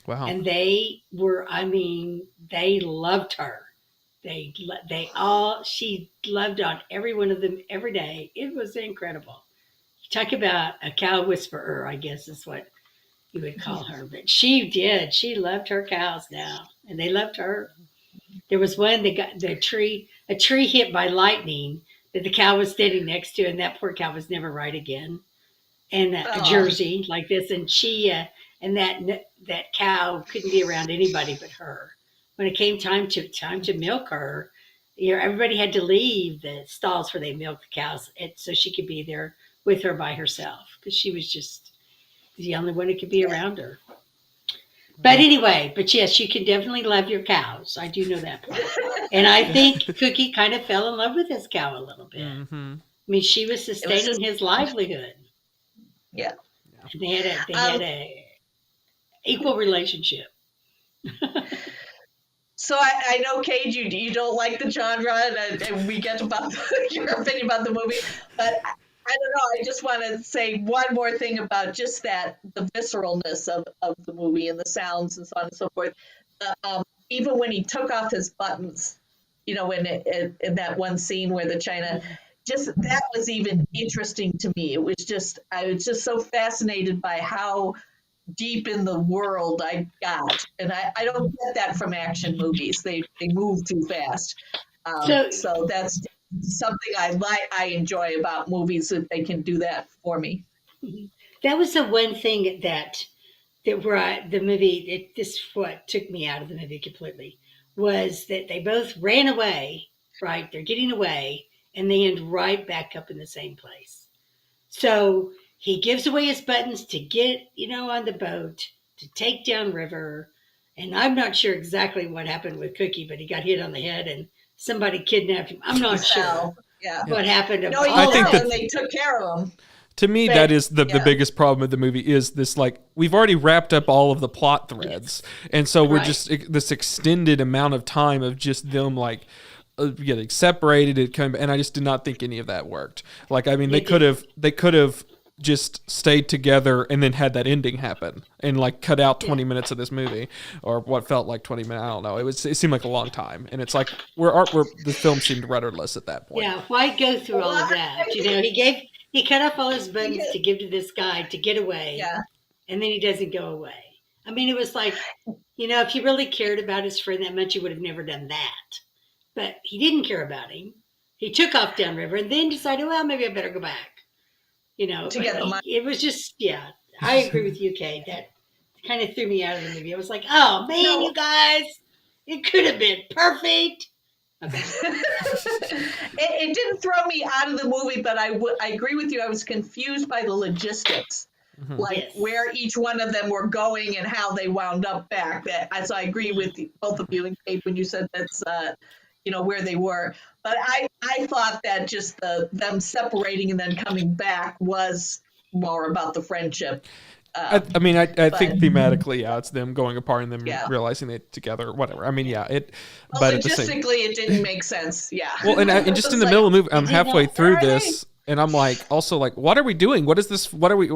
Wow. And they were, they loved her. She loved on every one of them every day. It was incredible. Talk about a cow whisperer, I guess is what you would call her. But she did. She loved her cows now, and they loved her. There was one that got a tree hit by lightning that the cow was standing next to, and that poor cow was never right again. And a Jersey like this, and she and that cow couldn't be around anybody but her. When it came time to milk her, everybody had to leave the stalls where they milked the cows, so she could be there with her by herself, because she was just the only one who could be around her. But anyway, yes, you can definitely love your cows. I do know that part. And I think Cookie kind of fell in love with his cow a little bit. Mm-hmm. She was sustaining his livelihood. Yeah. And they had a equal relationship. So I know, Cade, you don't like the genre, and we get about your opinion about the movie, but I don't know. I just want to say one more thing about just the visceralness of the movie and the sounds and so on and so forth. Even when he took off his buttons, in that one scene where the China, just that was even interesting to me. I was just so fascinated by how deep in the world I got, and I don't get that from action movies. They move too fast. So that's something I enjoy about movies, that they can do that for me. That was the one thing that where the movie, this what took me out of the movie completely, was that they both ran away, right? They're getting away, and they end right back up in the same place. So he gives away his buttons to get, on the boat, to take down river. And I'm not sure exactly what happened with Cookie, but he got hit on the head and somebody kidnapped him. I'm not sure what happened. I think that they took care of him. To me, that is the biggest problem with the movie, is this, we've already wrapped up all of the plot threads. Yes. And so we're just this extended amount of time of just them getting separated, and I just did not think any of that worked. They could have just stayed together and then had that ending happen and cut out 20 minutes of this movie, or what felt like 20 minutes. I don't know. It seemed like a long time, and it's like the film seemed rudderless at that point. Yeah, why go through all of that? He cut off all his buttons to give to this guy to get away, and then he doesn't go away. It was like, if he really cared about his friend that much, he would have never done that. But he didn't care about him. He took off downriver and then decided, well, maybe I better go back. To get the money. It was just, I agree with you, Kate. That kind of threw me out of the movie. I was like, oh, man, you guys, it could have been perfect. Okay. It didn't throw me out of the movie, but I agree with you. I was confused by the logistics, where each one of them were going and how they wound up back. So I agree with both of you and Kate when you said that's, where they were. But I thought that just them separating and then coming back was more about the friendship. I think thematically, yeah, it's them going apart and them realizing it together, whatever. I mean, yeah, but at the same, logistically, it didn't make sense. Yeah. well, and just in the middle of the movie, I'm halfway through this, and I'm like, also like, what are we doing? What is this? Why are we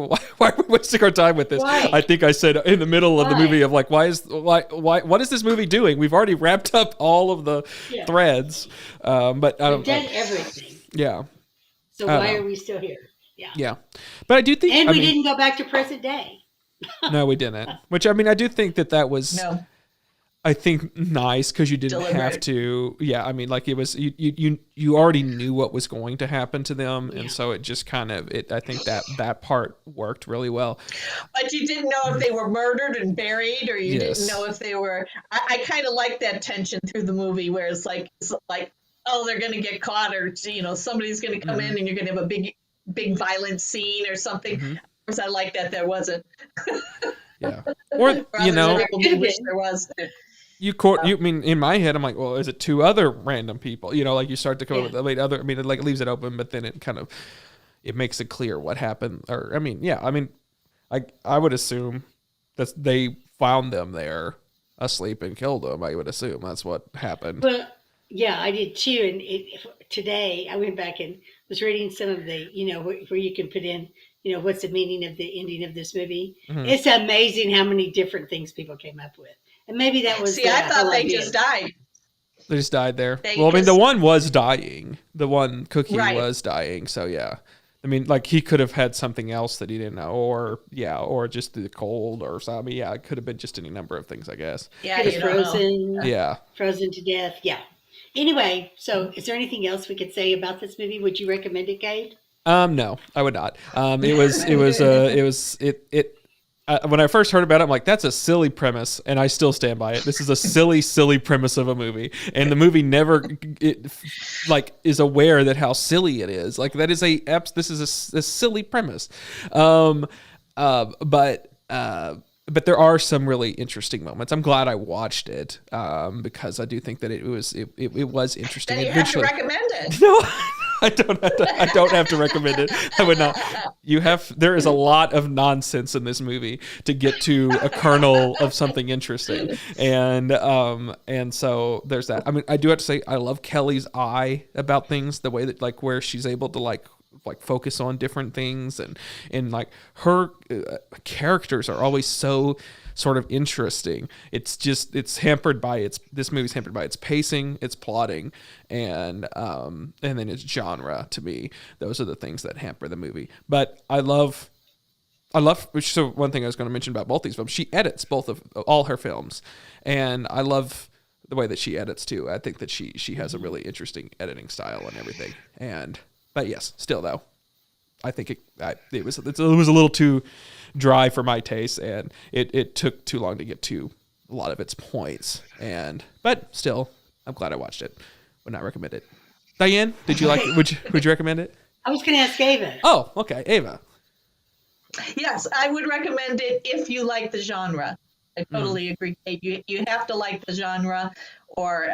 wasting our time with this? Why? I think I said in the middle of the movie of like, what is this movie doing? We've already wrapped up all of the threads, but we've done everything. Yeah. So why are we still here? Yeah. Yeah, but I do think, and we didn't go back to present day. No, we didn't. Which, I mean, I do think that was, I think, nice because you didn't have to. Yeah, I mean, like it was, you already knew what was going to happen to them, and so it just kind of, I think that part worked really well. But you didn't know if they were murdered and buried, or you didn't know if they were. I kind of like that tension through the movie, where it's like, oh, they're going to get caught, or somebody's going to come in, and you're going to have a big violent scene or something. Of course, I like that there wasn't. Yeah, or wish there was. You mean in my head, I'm like, well, is it two other random people? Like you start to come up with other. I mean, it like leaves it open, but then it kind of makes it clear what happened. Or I mean, yeah, I mean, I would assume that they found them there asleep and killed them. I would assume that's what happened. Well, yeah, I did too. And today I went back and was reading some of the, where you can put in, what's the meaning of the ending of this movie. It's amazing how many different things people came up with. And maybe that was. See, I thought they just died. They just died there. Well, I mean, the one was dying. The one Cookie was dying. So yeah, I mean, like he could have had something else that he didn't know, or just the cold or something. Yeah, it could have been just any number of things, I guess. Yeah, he was frozen. Yeah, frozen to death. Yeah. Anyway, so is there anything else we could say about this movie? Would you recommend it, Cade? No, I would not. When I first heard about it, I'm like, that's a silly premise, and I still stand by it. This is a silly premise of a movie, and the movie never is aware that how silly it is. Like this is a silly premise, but there are some really interesting moments. I'm glad I watched it because I do think that it was interesting. Then you have to recommend it. No, I don't have to recommend it. I would not. There is a lot of nonsense in this movie to get to a kernel of something interesting, and so there's that. I mean, I do have to say I love Kelly's eye about things, the way that where she's able to focus on different things, and like her characters are always so sort of interesting. This movie's hampered by its pacing, its plotting, and then its genre. To me, those are the things that hamper the movie. But I love. So one thing I was going to mention about both these films, she edits all her films, and I love the way that she edits too. I think that she has a really interesting editing style and everything. But yes, still though, I think it was a little too dry for my taste, and it took too long to get to a lot of its points. But still, I'm glad I watched it. Would not recommend it. Diane, did you like it? Would you recommend it? I was going to ask Ava. Oh, okay, Ava. Yes, I would recommend it if you like the genre. I totally agree. You have to like the genre, or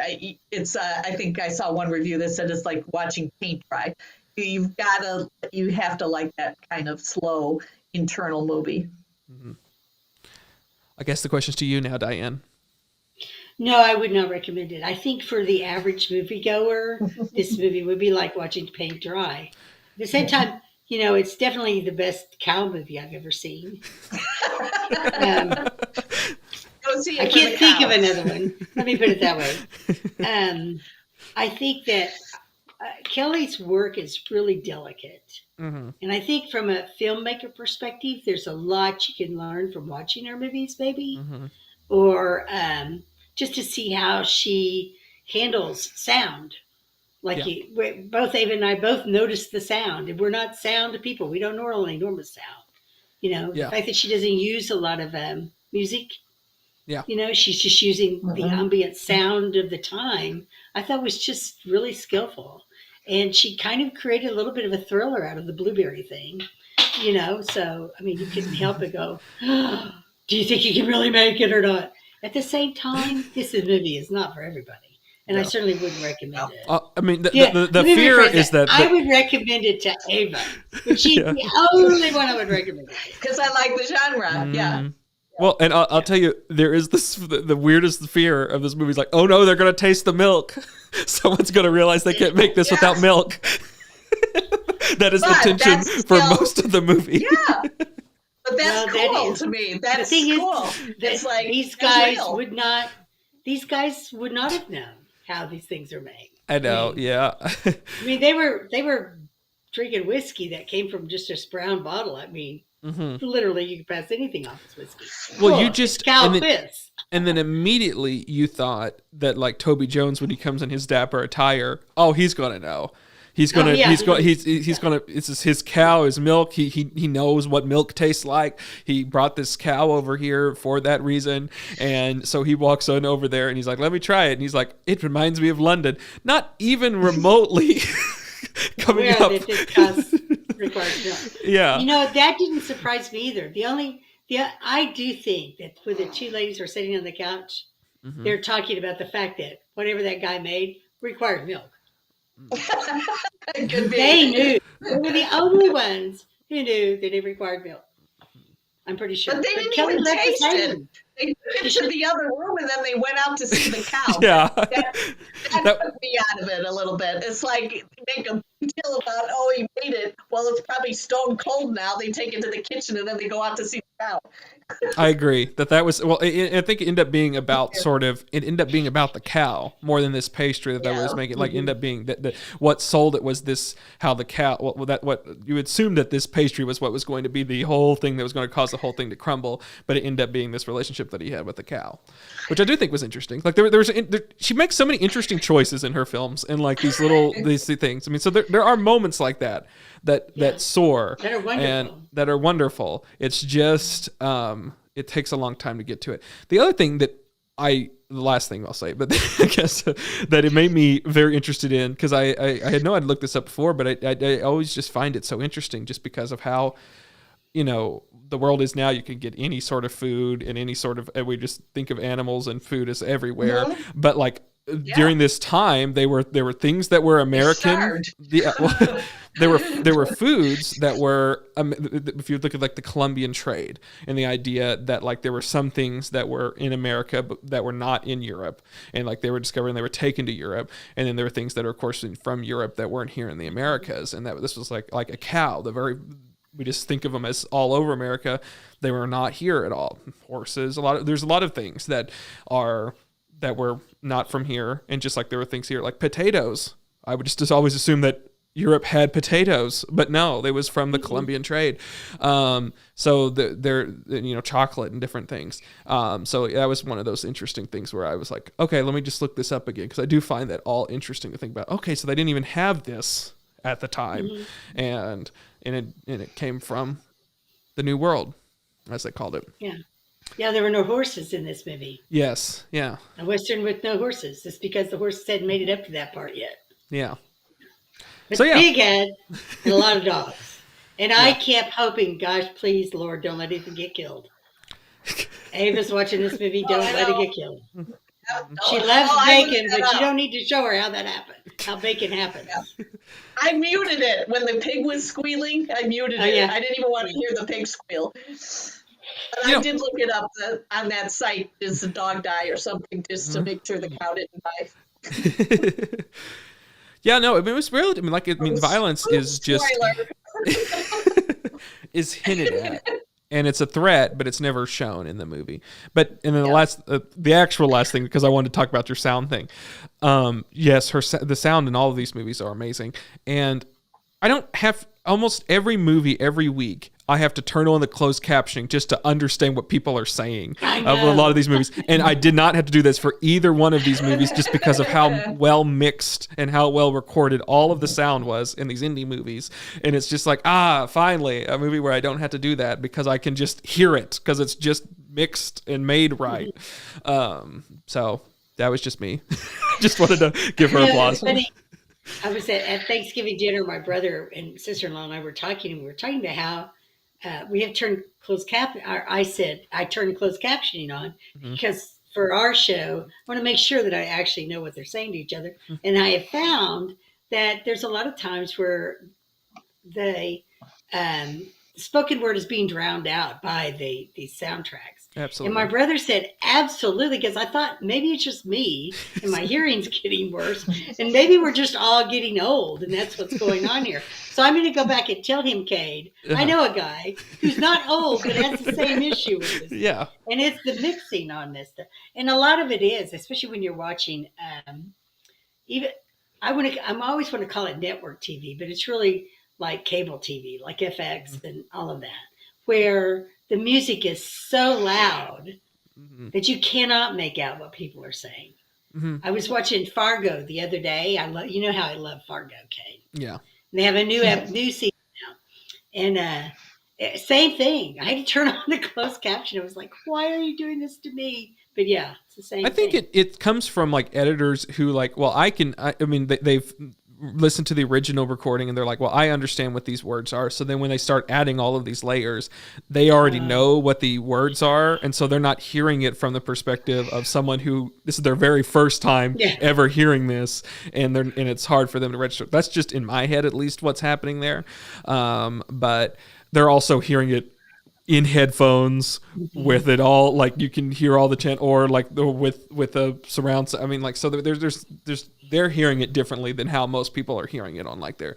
it's. I think I saw one review that said it's like watching paint dry. You have to like that kind of slow internal movie. Mm-hmm. I guess the question's to you now, Diane. No, I would not recommend it. I think for the average moviegoer, this movie would be like watching paint dry. At the same time, it's definitely the best cow movie I've ever seen. Go see it. I can't think of another one. Let me put it that way. I think that Kelly's work is really delicate. Mm-hmm. And I think from a filmmaker perspective, there's a lot you can learn from watching her movies, maybe. Mm-hmm. Or just to see how she handles sound. Both Ava and I both noticed the sound. And we're not sound people. We don't normally sound. The fact that she doesn't use a lot of music. Yeah. She's just using the ambient sound of the time. I thought was just really skillful. And she kind of created a little bit of a thriller out of the blueberry thing, So, I mean, you couldn't help but go, do you think you can really make it or not? At the same time, this movie is not for everybody. And I certainly wouldn't recommend it. I mean, the fear is that I would recommend it to Ava, but she's the only one I would recommend it to. Because I like the genre. Yeah. Well, and I'll tell you, there is this the weirdest fear of this movie is like, oh no, they're gonna taste the milk. Someone's gonna realize they can't make this without milk. That is the tension for most of the movie. Yeah. But that's cool to me. That's cool. It's like these guys would not have known how these things are made. I know, yeah. I mean, they were drinking whiskey that came from just a brown bottle. I mean, literally, you could pass anything off as whiskey. Well, you just and then immediately you thought that like Toby Jones when he comes in his dapper attire, oh, he's gonna know. He's gonna. It's his cow, his milk. He knows what milk tastes like. He brought this cow over here for that reason, and so he walks on over there and he's like, "Let me try it." And he's like, "It reminds me of London." Not even remotely coming up. Yeah. You know, that didn't surprise me either. I do think that when the two ladies are sitting on the couch, they're talking about the fact that whatever that guy made required milk. They knew. They were the only ones who knew that it required milk. I'm pretty sure. But they didn't even taste it. They took it to the other room and then they went out to see the cow. Yeah. That took me out of it a little bit. It's like make a big deal about, oh, he made it. Well, it's probably stone cold now. They take it to the kitchen and then they go out to see the cow. I agree that was, well, I think it ended up being about the cow more than this pastry that was making, like ended up being that what sold it was this, how the cow, what you assumed that this pastry was what was going to be the whole thing that was going to cause the whole thing to crumble, but it ended up being this relationship that he had with the cow, which I do think was interesting. Like she makes so many interesting choices in her films and like these things. I mean, so there are moments like that soar that are wonderful. It's just it takes a long time to get to it. The other thing the last thing I'll say, but I guess that it made me very interested in, because I had I'd looked this up before, but I always just find it so interesting just because of how, you know, the world is now. You can get any sort of food and any sort of, and we just think of animals and food as everywhere, but like during this time, there were things that were American. There were foods that were, if you look at like the Columbian trade and the idea that like there were some things that were in America but that were not in Europe, and like they were discovered and they were taken to Europe, and then there were things that are of course from Europe that weren't here in the Americas, and that this was like a cow. We just think of them as all over America. They were not here at all. Horses, there's a lot of things that were not from here, and just like there were things here like potatoes. I would just always assume that Europe had potatoes, but no, they was from the Columbian trade. So they're chocolate and different things. So that was one of those interesting things where I was like, okay, let me just look this up again, because I do find that all interesting to think about. Okay, so they didn't even have this at the time, and it came from the New World, as they called it. Yeah. Yeah, there were no horses in this movie. Yes, yeah. A Western with no horses. It's because the horses hadn't made it up to that part yet. Yeah. But Big had and a lot of dogs. And I kept hoping, gosh, please, Lord, don't let anything get killed. Ava's watching this movie, don't let it get killed. She loves bacon, but you don't need to show her how that happened, how bacon happens. I muted it when the pig was squealing. I muted it. I didn't even want to hear the pig squeal. But I did look it up on that site. Does the dog die or something, just to make sure the cow didn't die? Yeah, no, I mean, it was really, violence is just is hinted at, and it's a threat, but it's never shown in the movie. And then the actual last thing, because I wanted to talk about your sound thing. Yes, the sound in all of these movies are amazing, and I don't have almost every movie every week. I have to turn on the closed captioning just to understand what people are saying of a lot of these movies. And I did not have to do this for either one of these movies just because of how well mixed and how well recorded all of the sound was in these indie movies. And it's just like, finally, a movie where I don't have to do that because I can just hear it because it's just mixed and made right. So that was just me. Just wanted to give her applause. I was at Thanksgiving dinner. My brother and sister-in-law and I were talking, and we were talking about how we have turned closed cap. I said I turned closed captioning on because for our show, I want to make sure that I actually know what they're saying to each other. And I have found that there's a lot of times where the spoken word is being drowned out by these soundtracks. Absolutely. And my brother said, absolutely, because I thought maybe it's just me and my hearing's getting worse. And maybe we're just all getting old, and that's what's going on here. So I'm going to go back and tell him, Cade, I know a guy who's not old, but has the same issue with this. Yeah. And it's the mixing on this stuff. And a lot of it is, especially when you're watching, even I always want to call it network TV, but it's really like cable TV, like FX and all of that, where the music is so loud that you cannot make out what people are saying. I was watching Fargo the other day. You know how I love Fargo, Cade. Yeah. They have a new season now, and same thing. I had to turn on the closed caption. I was like, "Why are you doing this to me?" But yeah, it's the same. I think it comes from like editors who like, well, I mean, they've listened to the original recording and they're like, well, I understand what these words are. So then when they start adding all of these layers, they already know what the words are. And so they're not hearing it from the perspective of someone who this is their very first time ever hearing this. And it's hard for them to register. That's just in my head, at least what's happening there. But they're also hearing it in headphones with it all, like you can hear all the chant, or like with the surrounds. I mean, like, so there's they're hearing it differently than how most people are hearing it on like their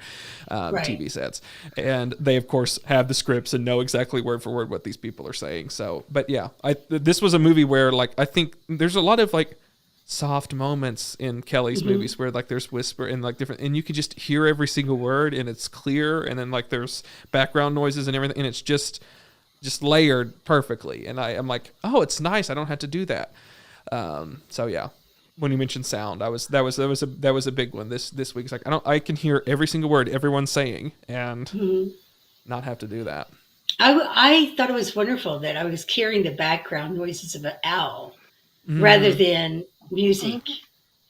TV sets. And they of course have the scripts and know exactly word for word what these people are saying. So, but yeah, this was a movie where like, I think there's a lot of like soft moments in Kelly's movies where like there's whisper and like different, and you can just hear every single word and it's clear. And then like there's background noises and everything. And it's just layered perfectly, and I'm like, oh, it's nice. I don't have to do that. So yeah, when you mentioned sound, that was a big one this week. It's like I can hear every single word everyone's saying and not have to do that. I thought it was wonderful that I was hearing the background noises of an owl rather than music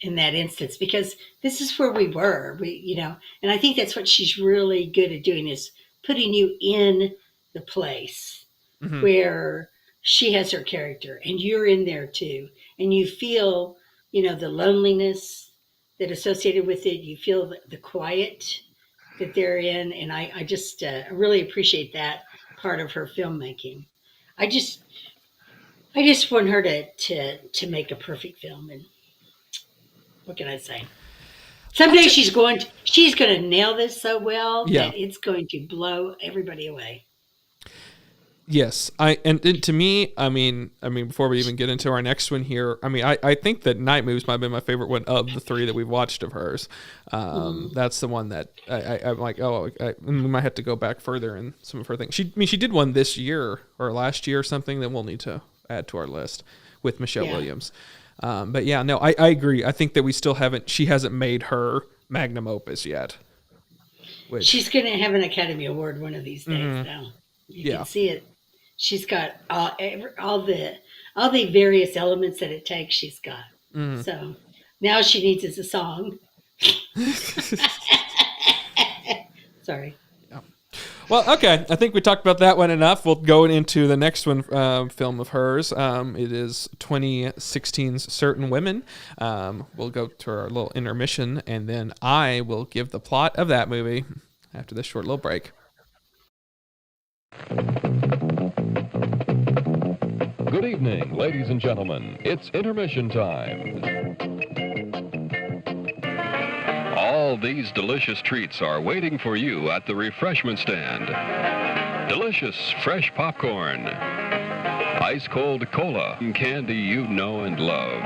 in that instance, because this is where we were, and I think that's what she's really good at doing, is putting you in the place where she has her character and you're in there too. And you feel, the loneliness that associated with it. You feel the quiet that they're in. And I just really appreciate that part of her filmmaking. I just want her to make a perfect film. And what can I say? Someday she's going to nail this so well that it's going to blow everybody away. Yes, and to me, I mean, before we even get into our next one here, I mean, I think that Night Moves might have been my favorite one of the three that we've watched of hers. That's the one that I'm like, we might have to go back further in some of her things. She did one this year or last year or something that we'll need to add to our list with Michelle Williams. But yeah, no, I agree. I think that she hasn't made her magnum opus yet. She's going to have an Academy Award one of these days now. You can see it. She's got all the various elements that it takes. She's got. So now she needs is a song. Sorry. Yeah. Well, okay. I think we talked about that one enough. We'll go into the next one, film of hers. It is 2016's Certain Women. We'll go to our little intermission, and then I will give the plot of that movie after this short little break. Good evening, ladies and gentlemen. It's intermission time. All these delicious treats are waiting for you at the refreshment stand. Delicious fresh popcorn, ice-cold cola, and candy you know and love.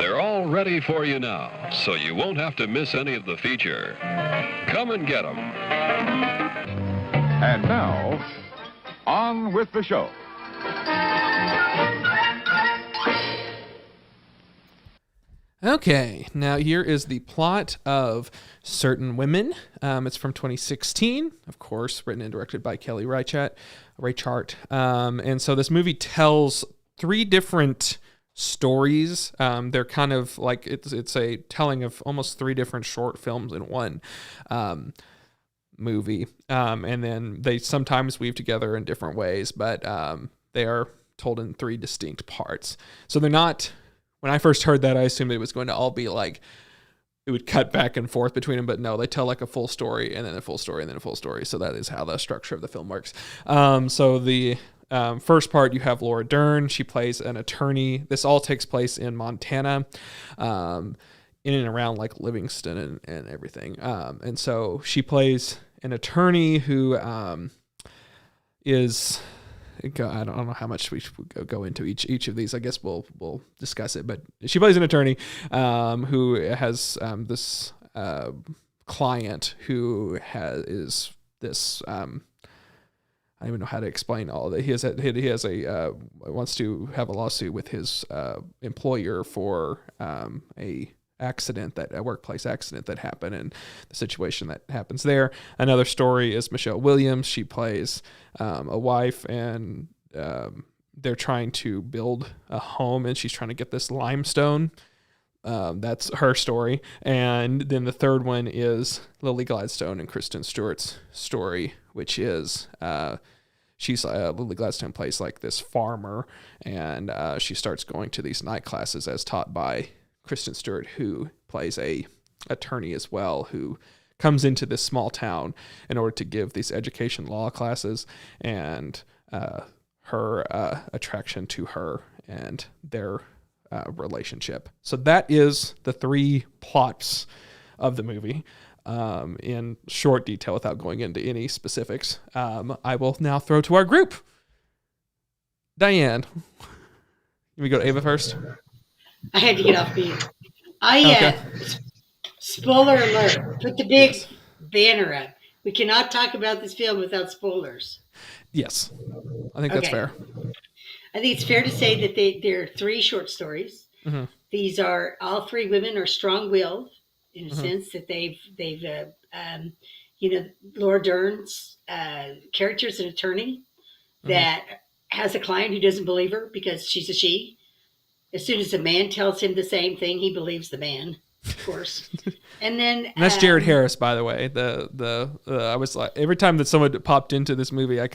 They're all ready for you now, so you won't have to miss any of the feature. Come and get them. And now, on with the show. Okay, now here is the plot of Certain Women. It's from 2016, of course, written and directed by Kelly Reichardt. And so this movie tells three different stories. They're kind of like, it's a telling of almost three different short films in one movie. And then they sometimes weave together in different ways, but they are told in 3 distinct parts. So they're not. When I first heard that, I assumed it was going to all be like it would cut back and forth between them, but no, they tell like a full story and then a full story and then a full story. So that is how the structure of the film works. So the first part, you have Laura Dern. She plays an attorney. This all takes place in Montana, in and around like Livingston and everything. And so she plays an attorney who is... I don't know how much we should go into each of these. I guess we'll discuss it. But she plays an attorney who has this client who is this. I don't even know how to explain all of that. He has a wants to have a lawsuit with his employer for a workplace accident that happened and the situation that happens there. Another story is Michelle Williams. She plays a wife, and they're trying to build a home, and she's trying to get this limestone. That's her story. And then the third one is Lily Gladstone and Kristen Stewart's story, which is Lily Gladstone plays like this farmer, and she starts going to these night classes as taught by Kristen Stewart, who plays a attorney as well, who comes into this small town in order to give these education law classes, and her attraction to her and their relationship. So that is the 3 plots of the movie. In short detail, without going into any specifics, I will now throw to our group. Diane, can we go to Ava first? I had to get off mute. Okay. Spoiler alert. Put the big banner up. We cannot talk about this film without spoilers. Yes. I think that's fair. I think it's fair to say that there are 3 short stories. Mm-hmm. These are, all 3 women are strong-willed in a sense that they've Laura Dern's character is an attorney that has a client who doesn't believe her because she's a she. As soon as a man tells him the same thing, he believes the man, of course. And then that's Jared Harris, by the way. I was like, every time that someone popped into this movie, I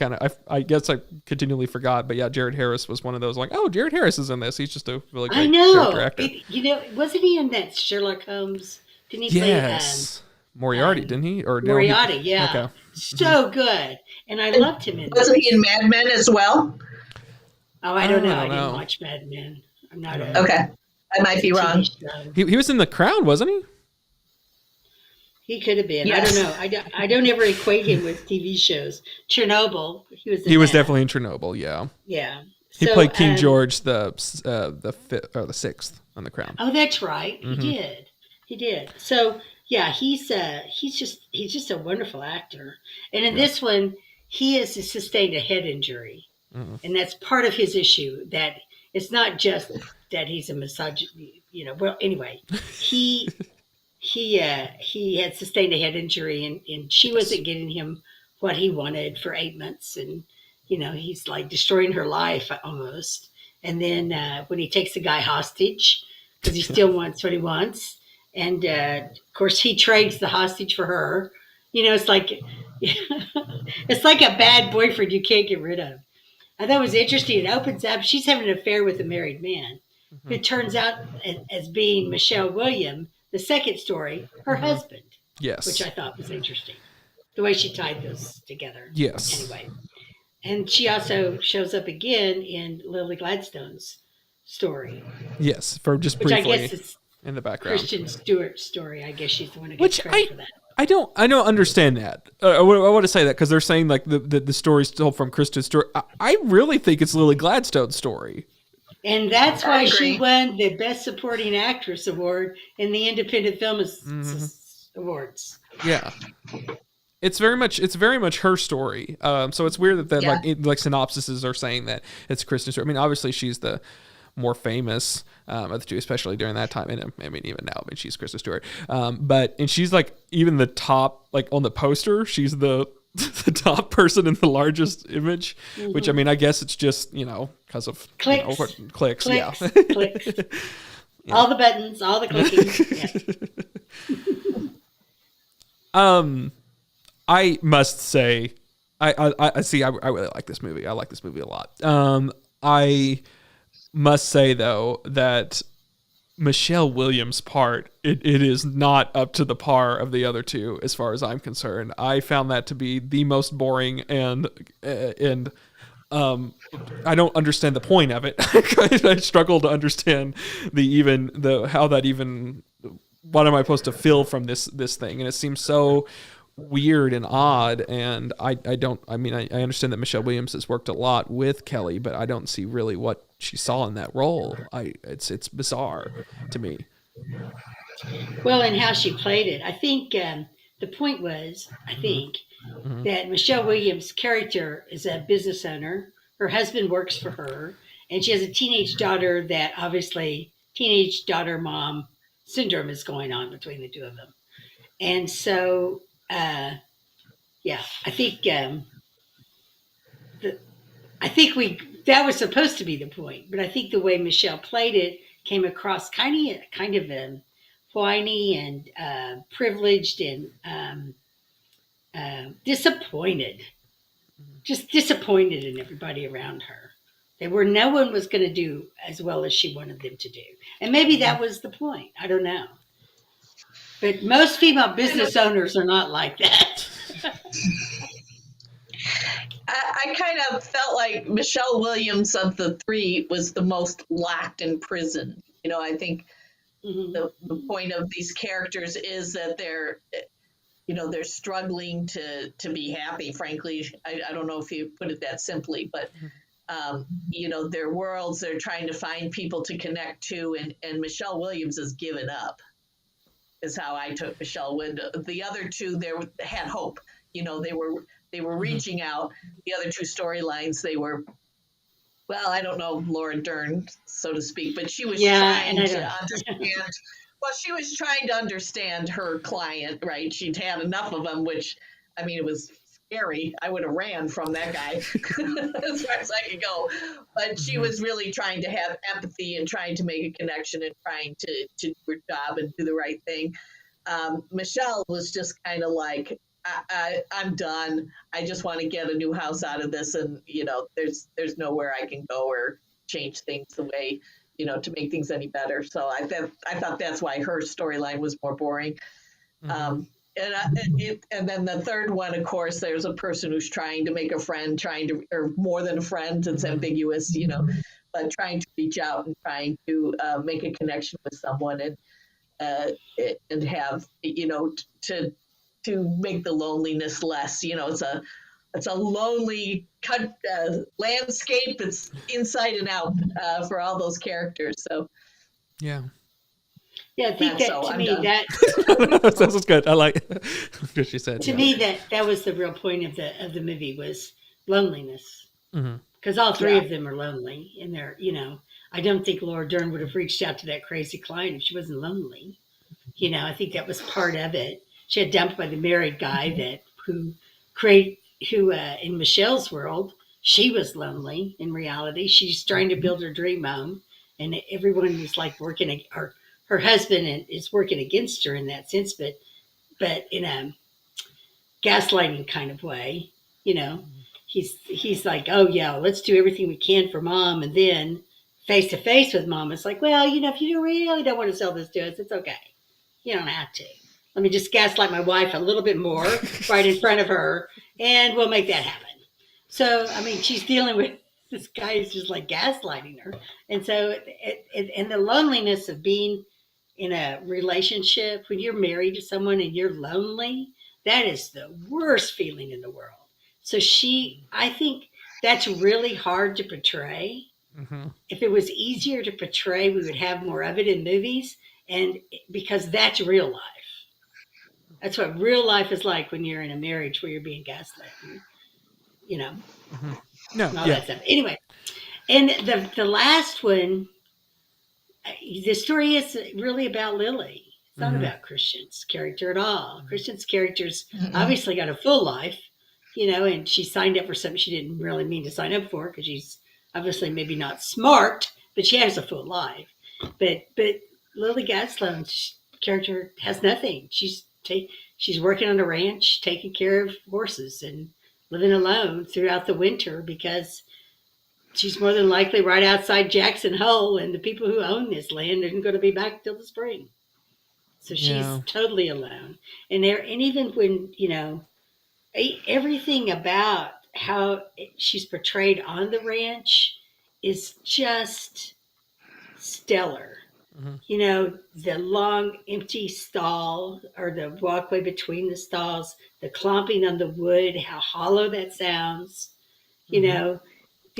guess I continually forgot. But yeah, Jared Harris was one of those like, oh, Jared Harris is in this. He's just a really great character actor. Wasn't he in that Sherlock Holmes? Didn't he play Moriarty? Didn't he? Or Moriarty? Yeah. Okay. So good, and I loved him in. Wasn't he in Mad Men as well? Oh, I don't know. I didn't watch Mad Men. I'm not okay. I might be wrong. He was in The Crown, wasn't he? He could have been. Yes. I don't know. I don't ever equate him with TV shows. Chernobyl. He was definitely in Chernobyl. Yeah. Yeah. He played King George the 5th or the 6th on The Crown. Oh, that's right. Mm-hmm. He did. So yeah, he's just a wonderful actor. And in this one, he has sustained a head injury, and that's part of his issue. That it's not just that he's a misogynist. Well, anyway, he had sustained a head injury, and she wasn't getting him what he wanted for 8 months, and he's like destroying her life almost. And then when he takes the guy hostage because he still wants what he wants. And, of course, he trades the hostage for her. It's like a bad boyfriend you can't get rid of. I thought it was interesting. It opens up. She's having an affair with a married man who turns out as being Michelle Williams, the second story, her husband. Yes. Which I thought was interesting. The way she tied those together. Yes. Anyway. And she also shows up again in Lily Gladstone's story. Yes, for just briefly. Which I guess is in the background. Kristen Stewart's story. I guess she's the one who gets credit for that. I don't understand that. I want to say that because they're saying like the story's told from Kristen Stewart. I really think it's Lily Gladstone's story. And that's why she won the Best Supporting Actress award in the Independent Film Awards. Yeah. It's very much her story. So it's weird that like synopsises are saying that it's Kristen Stewart. I mean, obviously she's the more famous of the two, especially during that time. And I mean, even now, I mean, she's Kristen Stewart. And she's like even the top, like on the poster, she's the top person in the largest image, which I mean, I guess it's just, because of clicks. Yeah. Clicks. Yeah. All the buttons, all the clicking. Yeah. I must say, I really like this movie. I like this movie a lot. I must say though that Michelle Williams' part, it is not up to the par of the other two as far as I'm concerned. I found that to be the most boring and I don't understand the point of it. I struggle to understand how that even, what am I supposed to feel from this thing? And it seems so weird and odd. And I understand that Michelle Williams has worked a lot with Kelly, but I don't see really what she saw in that role. It's bizarre to me. Well, and how she played it. I think the point was, that Michelle Williams' character is a business owner. Her husband works for her, and she has a teenage daughter that obviously teenage daughter mom syndrome is going on between the two of them. And so, I think that was supposed to be the point, but I think the way Michelle played it came across kind of whiny and privileged and disappointed, just disappointed in everybody around her. No one was going to do as well as she wanted them to do, and maybe that was the point. I don't know, but most female business owners are not like that. I kind of felt like Michelle Williams of the three was the most locked in prison. I think the point of these characters is that they're struggling to be happy. Frankly, I don't know if you put it that simply, but their worlds, they're trying to find people to connect to, and Michelle Williams has given up. Is how I took Michelle Williams. The other two, they had hope. They were reaching out. The other two storylines, they were, well, I don't know, Laura Dern, so to speak, but she was trying to understand. Well, she was trying to understand her client, right? She'd had enough of them, which, it was scary. I would have ran from that guy as far as I could go. But she was really trying to have empathy and trying to make a connection and trying to do her job and do the right thing. Michelle was just kind of like, I'm done. I just want to get a new house out of this. And, there's nowhere I can go or change things the way, to make things any better. So I thought that's why her storyline was more boring. And then the third one, of course, there's a person who's trying to make a friend, or more than a friend, it's ambiguous, but trying to reach out and trying to make a connection with someone and have, to make the loneliness less. It's a lonely landscape. It's inside and out for all those characters. So, yeah, I think that to me that that was good. I like what she said. To me, that was the real point of the movie was loneliness, because all three of them are lonely, and they're I don't think Laura Dern would have reached out to that crazy client if she wasn't lonely. I think that was part of it. She had dumped by the married guy who in Michelle's world, she was lonely. In reality, she's trying to build her dream home, and everyone is like working, or her husband is working against her in that sense, but in a gaslighting kind of way. He's like, oh yeah, let's do everything we can for mom, and then face to face with mom, it's like, well, if you really don't want to sell this to us, it's okay. You don't have to. Let me just gaslight my wife a little bit more right in front of her, and we'll make that happen. So, she's dealing with this guy who's just like gaslighting her. And so, and the loneliness of being in a relationship, when you're married to someone and you're lonely, that is the worst feeling in the world. So I think that's really hard to portray. If it was easier to portray, we would have more of it in movies, and because that's real life. That's what real life is like when you're in a marriage where you're being gaslit, that stuff. Anyway, and the last one, the story is really about Lily. It's not about Christian's character at all. Christian's character's obviously got a full life, and she signed up for something she didn't really mean to sign up for, because she's obviously maybe not smart, but she has a full life. But Lily Gladstone's character has nothing. She's working on a ranch, taking care of horses and living alone throughout the winter because she's more than likely right outside Jackson Hole, and the people who own this land aren't going to be back till the spring. So she's totally alone. And even when, everything about how she's portrayed on the ranch is just stellar. The long empty stall or the walkway between the stalls, the clomping on the wood, how hollow that sounds,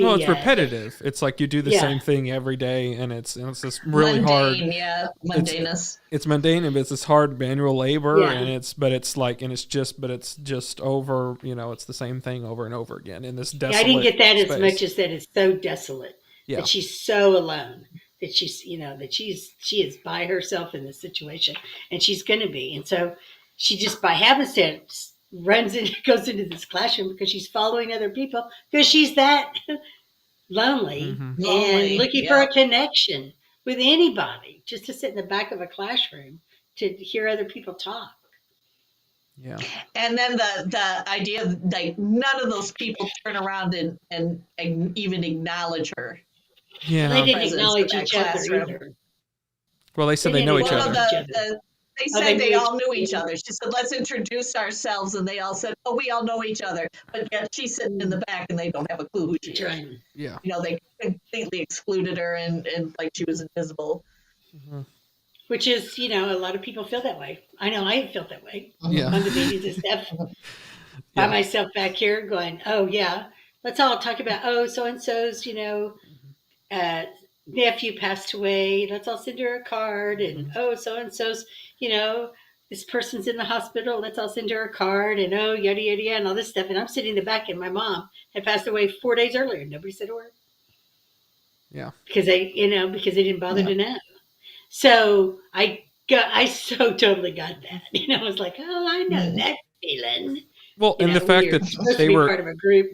it's repetitive. It's like you do the same thing every day, and it's this really hard. Yeah, mundaneness. It's mundane, and it's this hard manual labor, and it's just over. It's the same thing over and over again in this desolate. I didn't get that space. as much as that it's so desolate that she's so alone. That she's, she is by herself in this situation, and she's going to be. And so she just by happenstance goes into this classroom because she's following other people because she's that lonely and looking for a connection with anybody, just to sit in the back of a classroom to hear other people talk. Yeah. And then the idea of like none of those people turn around and even acknowledge her. Yeah, they didn't acknowledge each other either. Well, they said they know each other. They said they all knew each other. She said, "Let's introduce ourselves," and they all said, "Oh, we all know each other." But yet she's sitting in the back, and they don't have a clue who she is. Yeah, they completely excluded her, and like she was invisible. Which is, a lot of people feel that way. I know I felt that way. Yeah, on the meetings and stuff. By myself back here, going, "Oh yeah, let's all talk about so and so's, nephew passed away. Let's all send her a card, and so and so's, this person's in the hospital. Let's all send her a card, and yada yada yada, and all this stuff." And I'm sitting in the back, and my mom had passed away 4 days earlier. Nobody said a word. Yeah, because they didn't bother to know. So I so totally got that. I was like, I know that feeling. Well, and the fact that they were part of a group.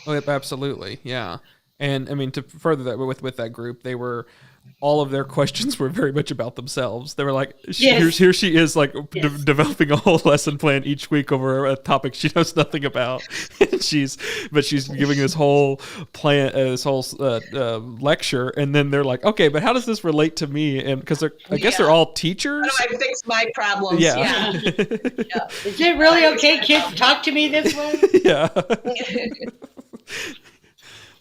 Oh, absolutely, yeah. And I mean, to further that with that group, all of their questions were very much about themselves. They were like, here she is, like developing a whole lesson plan each week over a topic she knows nothing about, and she's giving this whole plan, this whole lecture, and then they're like, okay, but how does this relate to me? And because I guess they're all teachers. How do I fix my problems? Yeah. Is it really okay, kids, talk to me this way? Yeah.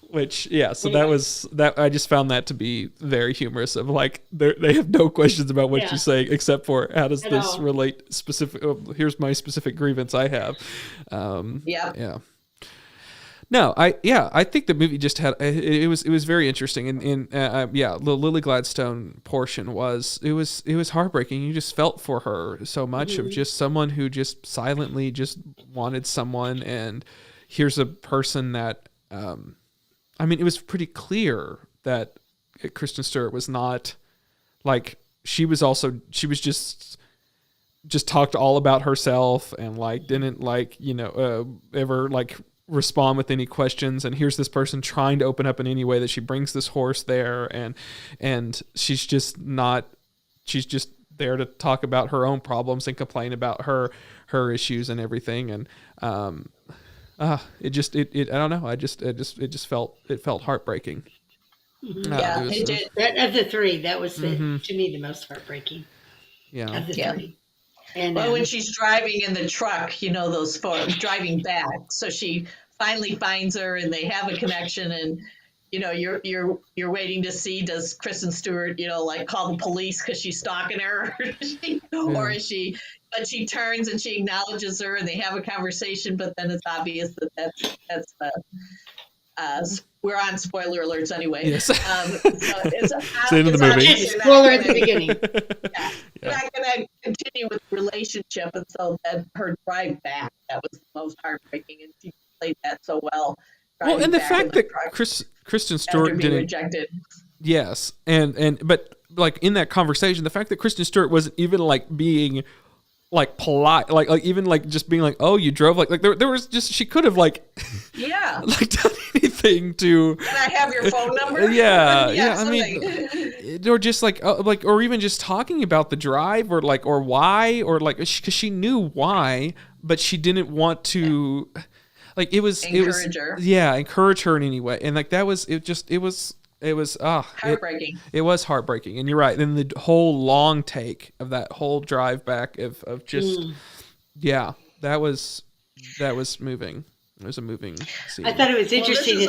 Which, so that was that. I just found that to be very humorous. Of like, they have no questions about what she's saying except for how does this relate specific. Here's my specific grievance I have. Yeah. No, I think the movie just had it was very interesting, and the Lily Gladstone portion was heartbreaking. You just felt for her so much of just someone who just silently just wanted someone, and here's a person that. I mean, it was pretty clear that Kristen Stewart was not like she was just talked all about herself and like didn't like ever like respond with any questions. And here's this person trying to open up in any way that she brings this horse there, and she's just there to talk about her own problems and complain about her issues and everything. And it I don't know. It just felt heartbreaking. It did. Of the three, that was to me the most heartbreaking. Yeah. Of the three. And when she's driving in the truck, those four driving back, so she finally finds her and they have a connection, and you're waiting to see, does Kristen Stewart like call the police because she's stalking her, or is she? But she turns and she acknowledges her, and they have a conversation. But then it's obvious that that's the we're on spoiler alerts anyway. Yes. So it's the end of the movie. Spoiler at the beginning. We're not going to continue with the relationship, and so then her drive back, that was the most heartbreaking, and she played that so well. Well, and the fact that Kristen Stewart didn't rejected. Yes, but like in that conversation, the fact that Kristen Stewart wasn't even like being like polite, like even like just being like, oh, you drove like there was just, she could have like like done anything to. Can I have your phone number? Yeah. I mean, or just like or even just talking about the drive or why or like because she knew why, but she didn't want to. like it was encourage her in any way, and like that was it was heartbreaking. It was heartbreaking, and you're right. And the whole long take of that whole drive back of just that was moving. It was a moving scene. I thought it was interesting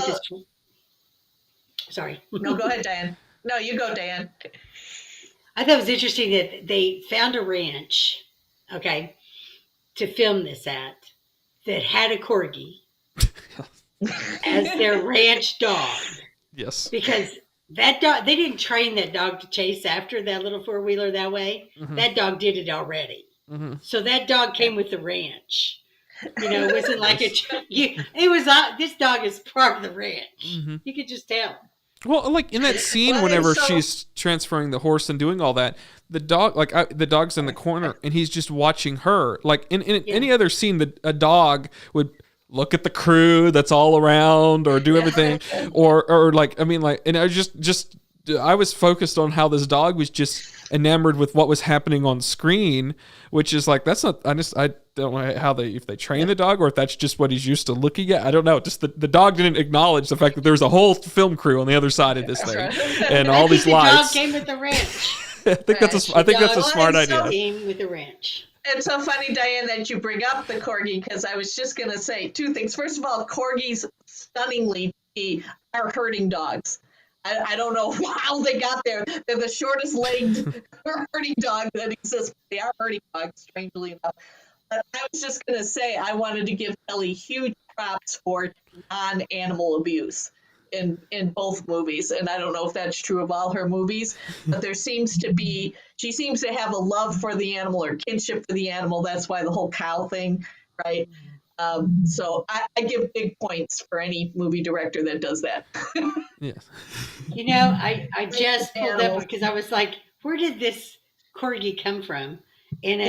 Sorry. No, go ahead, Diane. No, you go, Diane. I thought it was interesting that they found a ranch, to film this at, that had a corgi as their ranch dog. Yes. Because that dog, they didn't train that dog to chase after that little four-wheeler that way. Mm-hmm. That dog did it already. Mm-hmm. So that dog came with the ranch. It wasn't like this dog is part of the ranch. Mm-hmm. You could just tell. Well, like in that scene, whenever she's transferring the horse and doing all that, the dog, the dog's in the corner and he's just watching her. Like in any other scene, a dog would look at the crew that's all around or do everything, and I was focused on how this dog was just enamored with what was happening on screen, which is like, that's not, I don't know how if they train the dog or if that's just what he's used to looking at. I don't know. Just the dog didn't acknowledge the fact that there was a whole film crew on the other side of this thing and all these lights. The dog came with the ranch. I think that's a smart idea. Came with the ranch. It's so funny, Diane, that you bring up the corgi, because I was just going to say two things. First of all, corgis stunningly are herding dogs. I don't know how they got there. They're the shortest legged herding dog that exists. They are herding dogs, strangely enough. But I was just going to say, I wanted to give Kelly huge props for non-animal abuse in both movies. And I don't know if that's true of all her movies, but she seems to have a love for the animal or kinship for the animal. That's why the whole cow thing, right? So I give big points for any movie director that does that. Yes. I just pulled up because I was like, where did this corgi come from? And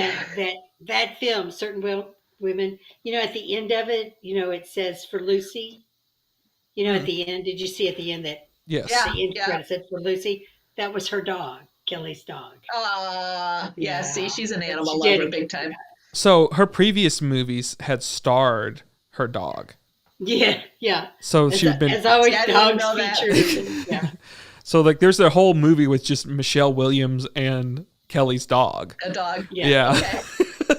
that film, Certain Women, at the end of it, it says for Lucy. At the end, did you see at the end that yes. The end credits said for Lucy? That was her dog, Kelly's dog. See, she's an animal lover big time. So her previous movies had starred her dog. Yeah. So she'd been... As always, dogs featured. Yeah. So there's a whole movie with just Michelle Williams and Kelly's dog. A dog. Yeah.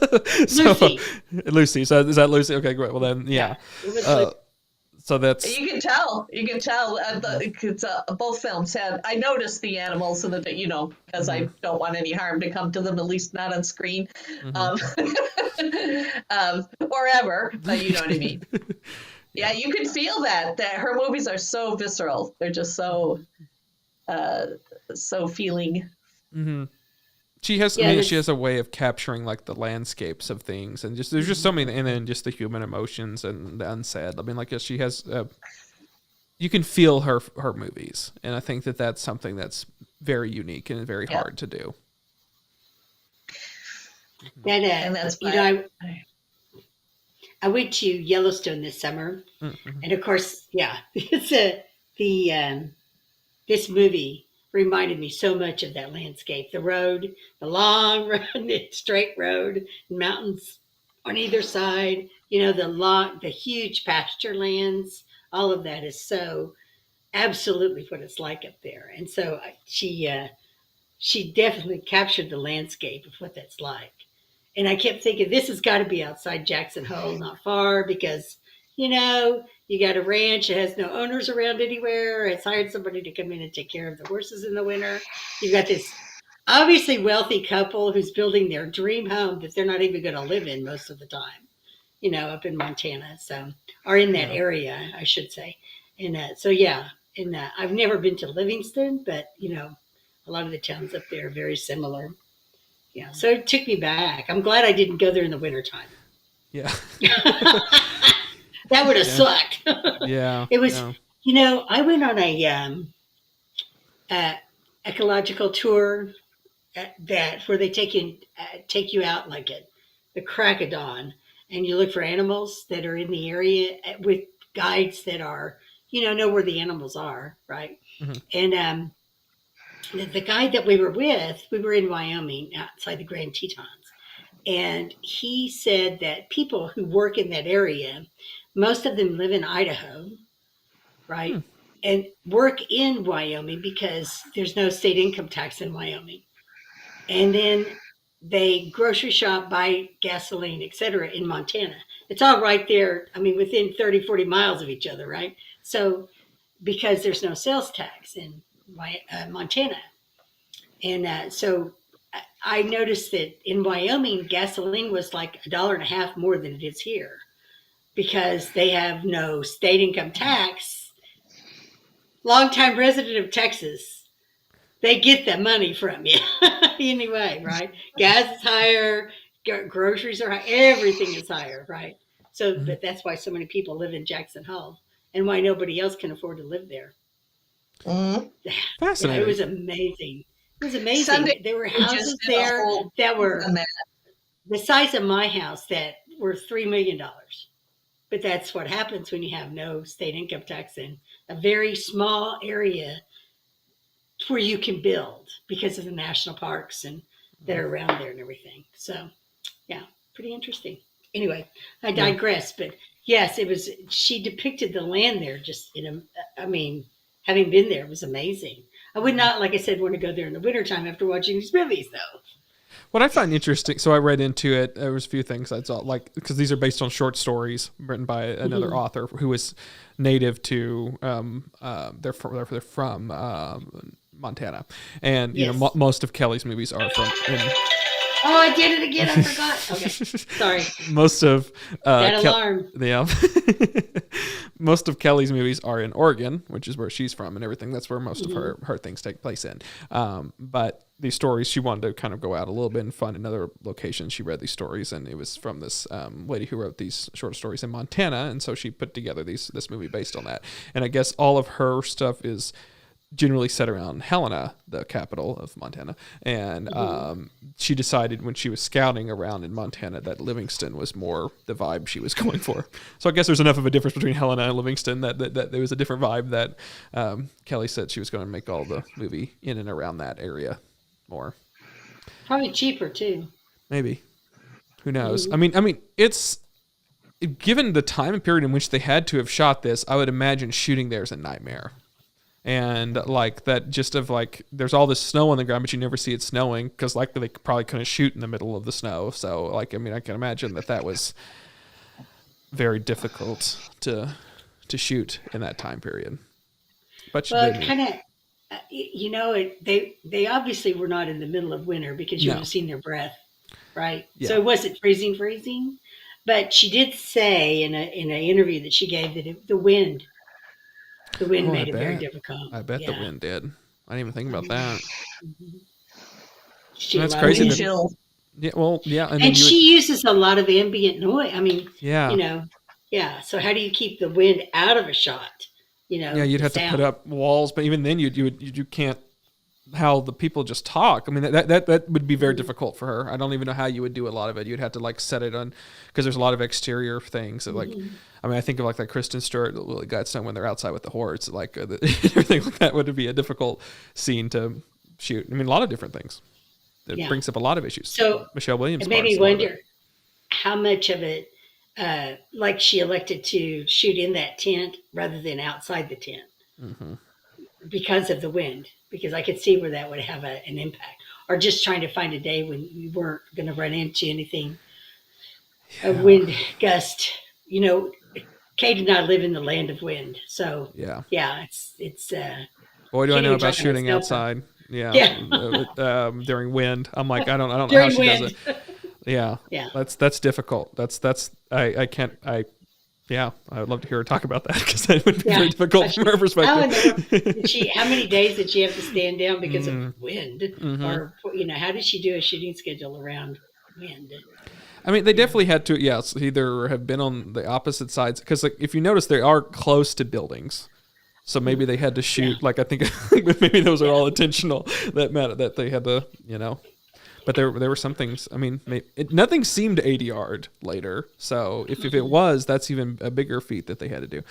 Okay. Lucy. So is that Lucy? Okay, great. Well then, yeah. It was so that's... You can tell. Both films had... I noticed the animals so that, because I don't want any harm to come to them, at least not on screen. Or ever, but you know what I mean. Yeah, you could feel that her movies are so visceral. They're just so feeling. Mm-hmm. She has she has a way of capturing the landscapes of things, and there's just so many, and then just the human emotions and the unsaid. I mean, she has you can feel her movies, and I think that's something that's very unique and very hard to do. And that's I went to Yellowstone this summer, and of course, it's this movie reminded me so much of that landscape. The road, the long road, the straight road, mountains on either side. The huge pasture lands. All of that is so absolutely what it's like up there. And so she definitely captured the landscape of what that's like. And I kept thinking, this has got to be outside Jackson Hole, not far, because, you got a ranch that has no owners around anywhere. It's hired somebody to come in and take care of the horses in the winter. You've got this obviously wealthy couple who's building their dream home that they're not even going to live in most of the time, up in Montana. So, or in that area, I should say. And I've never been to Livingston, but, a lot of the towns up there are very similar. Yeah, so it took me back. I'm glad I didn't go there in the wintertime. Yeah. That would have sucked. Yeah. It was, I went on a ecological tour where they take you out at the crack of dawn, and you look for animals that are in the area with guides that are, know where the animals are, right? Mm-hmm. And the guide that we were with, we were in Wyoming outside the Grand Tetons. And he said that people who work in that area most of them live in Idaho, right? And work in Wyoming because there's no state income tax in Wyoming. And then they grocery shop, buy gasoline, etc. in Montana. It's all right there. I mean, within 30, 40 miles of each other, right? So because there's no sales tax in Montana. And so I noticed that in Wyoming, gasoline was like $1.50 more than it is here because they have no state income tax. Longtime resident of Texas, they get that money from you anyway, right? Gas is higher, groceries are higher, everything is higher, right? So, but that's why so many people live in Jackson Hole and why nobody else can afford to live there. Fascinating. Yeah, it was amazing. It was amazing. Sunday, there were we just houses did a there whole that were on that. the size of my house that were $3 million. But that's what happens when you have no state income tax in a very small area where you can build because of the national parks and that are around there and everything. So, yeah, pretty interesting. Anyway, I digress, but yes, it was. She depicted the land there just I mean, having been there, it was amazing. I would not, like I said, want to go there in the wintertime after watching these movies, though. What I find interesting, so I read into it. There was a few things I saw, like because these are based on short stories written by another author who is native to. They're from Montana, and you know most of Kelly's movies are from. Oh, I did it again. I forgot. Okay, sorry. Most of that alarm. Most of Kelly's movies are in Oregon, which is where she's from, and everything. That's where most of her things take place in. But these stories, she wanted to kind of go out a little bit and find another location. She read these stories, and it was from this lady who wrote these short stories in Montana, and so she put together this movie based on that. And I guess all of her stuff is generally set around Helena, the capital of Montana. And she decided when she was scouting around in Montana that Livingston was more the vibe she was going for. So I guess there's enough of a difference between Helena and Livingston that there was a different vibe that Kelly said she was going to make all the movie in and around that area more. Probably cheaper too. Maybe. Who knows? I mean, it's given the time period in which they had to have shot this, I would imagine shooting there is a nightmare. And like that, just of like, there's all this snow on the ground, but you never see it snowing because like they probably couldn't shoot in the middle of the snow. So like, I mean, I can imagine that was very difficult to shoot in that time period. But well, kind of, you know, they obviously were not in the middle of winter because you would have seen their breath, right? Yeah. So it wasn't freezing. But she did say in an interview that she gave that the wind made it very difficult. I bet the wind did. I didn't even think about that. That's crazy. Yeah, well, yeah. And she uses a lot of ambient noise. I mean, you know, so how do you keep the wind out of a shot? You know, you'd have to put up walls, but even then you can't. How the people just talk. I mean, that would be very difficult for her. I don't even know how you would do a lot of it. You'd have to like set it on because there's a lot of exterior things that like. I mean, I think of like that Kristen Stewart, Lily Gladstone when they're outside with the hordes, like everything like that would be a difficult scene to shoot. I mean, a lot of different things. It brings up a lot of issues. So Michelle Williams. It made me wonder how much of it, like she elected to shoot in that tent rather than outside the tent because of the wind. Because I could see where that would have an impact, or just trying to find a day when you weren't going to run into anything, a wind gust. You know, Cade and I live in the land of wind, so it's. Boy, do I know about shooting outside. During wind. I'm like, I don't know how she does it. Yeah, that's difficult. I can't. Yeah, I would love to hear her talk about that because that would be very difficult from her perspective. How many days did she have to stand down because of wind? Or, you know, how did she do a shooting schedule around wind? I mean, they definitely had to, either have been on the opposite sides. Because like, if you notice, they are close to buildings. So maybe they had to shoot, like I think maybe those are all intentional that they had to, you know. But there were some things. I mean, nothing seemed ADR'd later. So if it was, that's even a bigger feat that they had to do.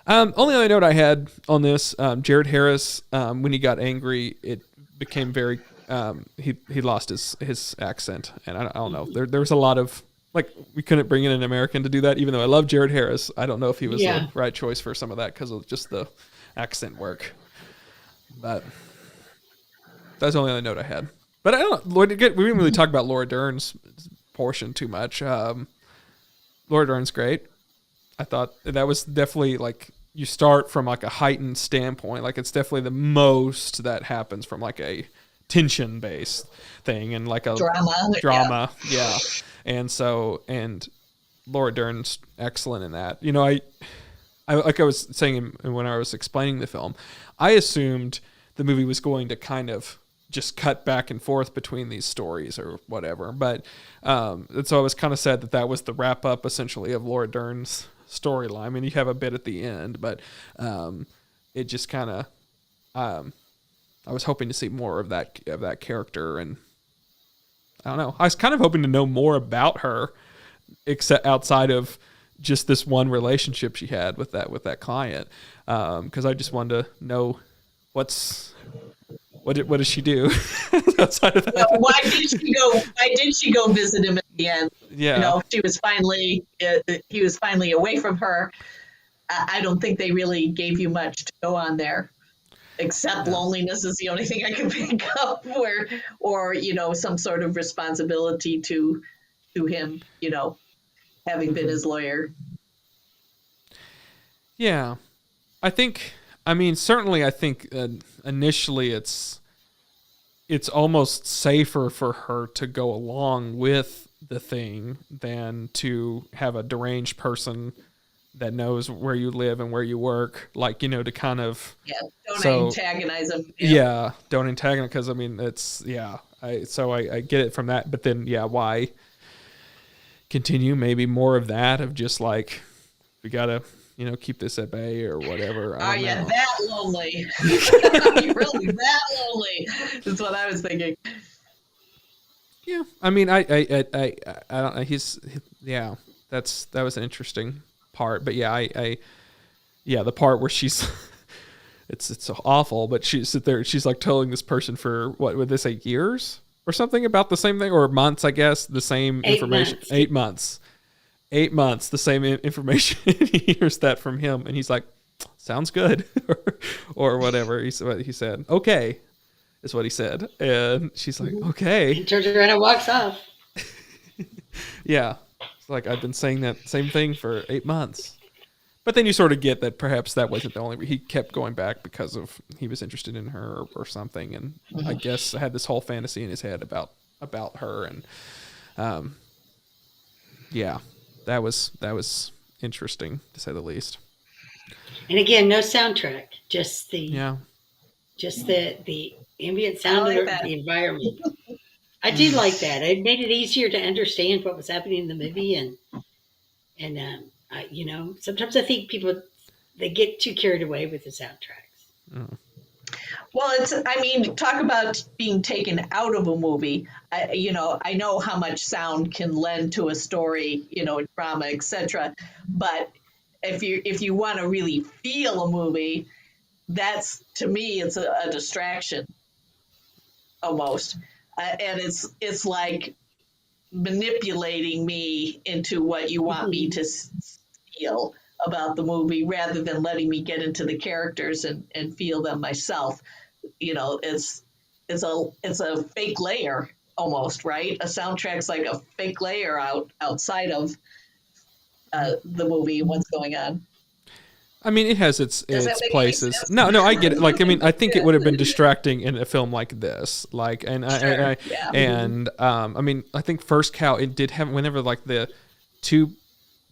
Only other note I had on this, Jared Harris, when he got angry, it became very. He lost his accent, and I don't know. There was a lot of like we couldn't bring in an American to do that, even though I love Jared Harris. I don't know if he was Yeah. the right choice for some of that because of just the accent work. But that's the only other note I had. But I don't know. We didn't really talk about Laura Dern's portion too much. Laura Dern's great. I thought that was definitely like you start from like a heightened standpoint. Like it's definitely the most that happens from like a tension based thing and like a drama. Yeah. And Laura Dern's excellent in that. You know, I like I was saying when I was explaining the film, I assumed the movie was going to kind of just cut back and forth between these stories or whatever. But and so I was kind of sad that was the wrap up essentially of Laura Dern's storyline. I mean, you have a bit at the end, but it just kind of I was hoping to see more of that character, and I don't know. I was kind of hoping to know more about her, except outside of just this one relationship she had with that client, because I just wanted to know what does she do outside of that? Well, why did she go visit him at the end? Yeah, you know, he was finally away from her. I don't think they really gave you much to go on there, except loneliness is the only thing I can think of, or you know, some sort of responsibility to him, you know, having been his lawyer. Yeah, I think initially it's almost safer for her to go along with the thing than to have a deranged person that knows where you live and where you work, like, you know, to kind of antagonize him. Yeah, don't antagonize, because I mean I get it from that, but then why continue maybe more of that of just like we gotta, you know, keep this at bay or whatever. Are you that lonely? Are you really that lonely? That's what I was thinking. Yeah, I mean, I don't know. That was an interesting part, but the part where she's, it's awful, but she's like telling this person for what would they say, years or something about the same thing, or months, I guess, the same information. 8 months. 8 months, the same information. He hears that from him, and he's like, "Sounds good," or whatever he said. Okay, is what he said, and she's like, "Okay." He turns around and walks off. Yeah, it's like I've been saying that same thing for 8 months, but then you sort of get that perhaps that wasn't the only. He kept going back because of he was interested in her or something, and I guess had this whole fantasy in his head about her, and That was interesting, to say the least. And again, no soundtrack, just the ambient sound of the environment. I do like that. It made it easier to understand what was happening in the movie, and you know, sometimes I think people they get too carried away with the soundtracks. Mm. Well, talk about being taken out of a movie. I know how much sound can lend to a story, you know, drama, etc. But if you want to really feel a movie, that's, to me, it's a distraction almost, and it's like manipulating me into what you want me to feel about the movie, rather than letting me get into the characters and feel them myself. You know, it's a fake layer almost, right? A soundtrack's like a fake layer outside of the movie and what's going on. I mean, it has its places. No, I get it. Like, I mean, I think it would have been distracting in a film like this. Like, I mean, I think First Cow, it did have, whenever like the two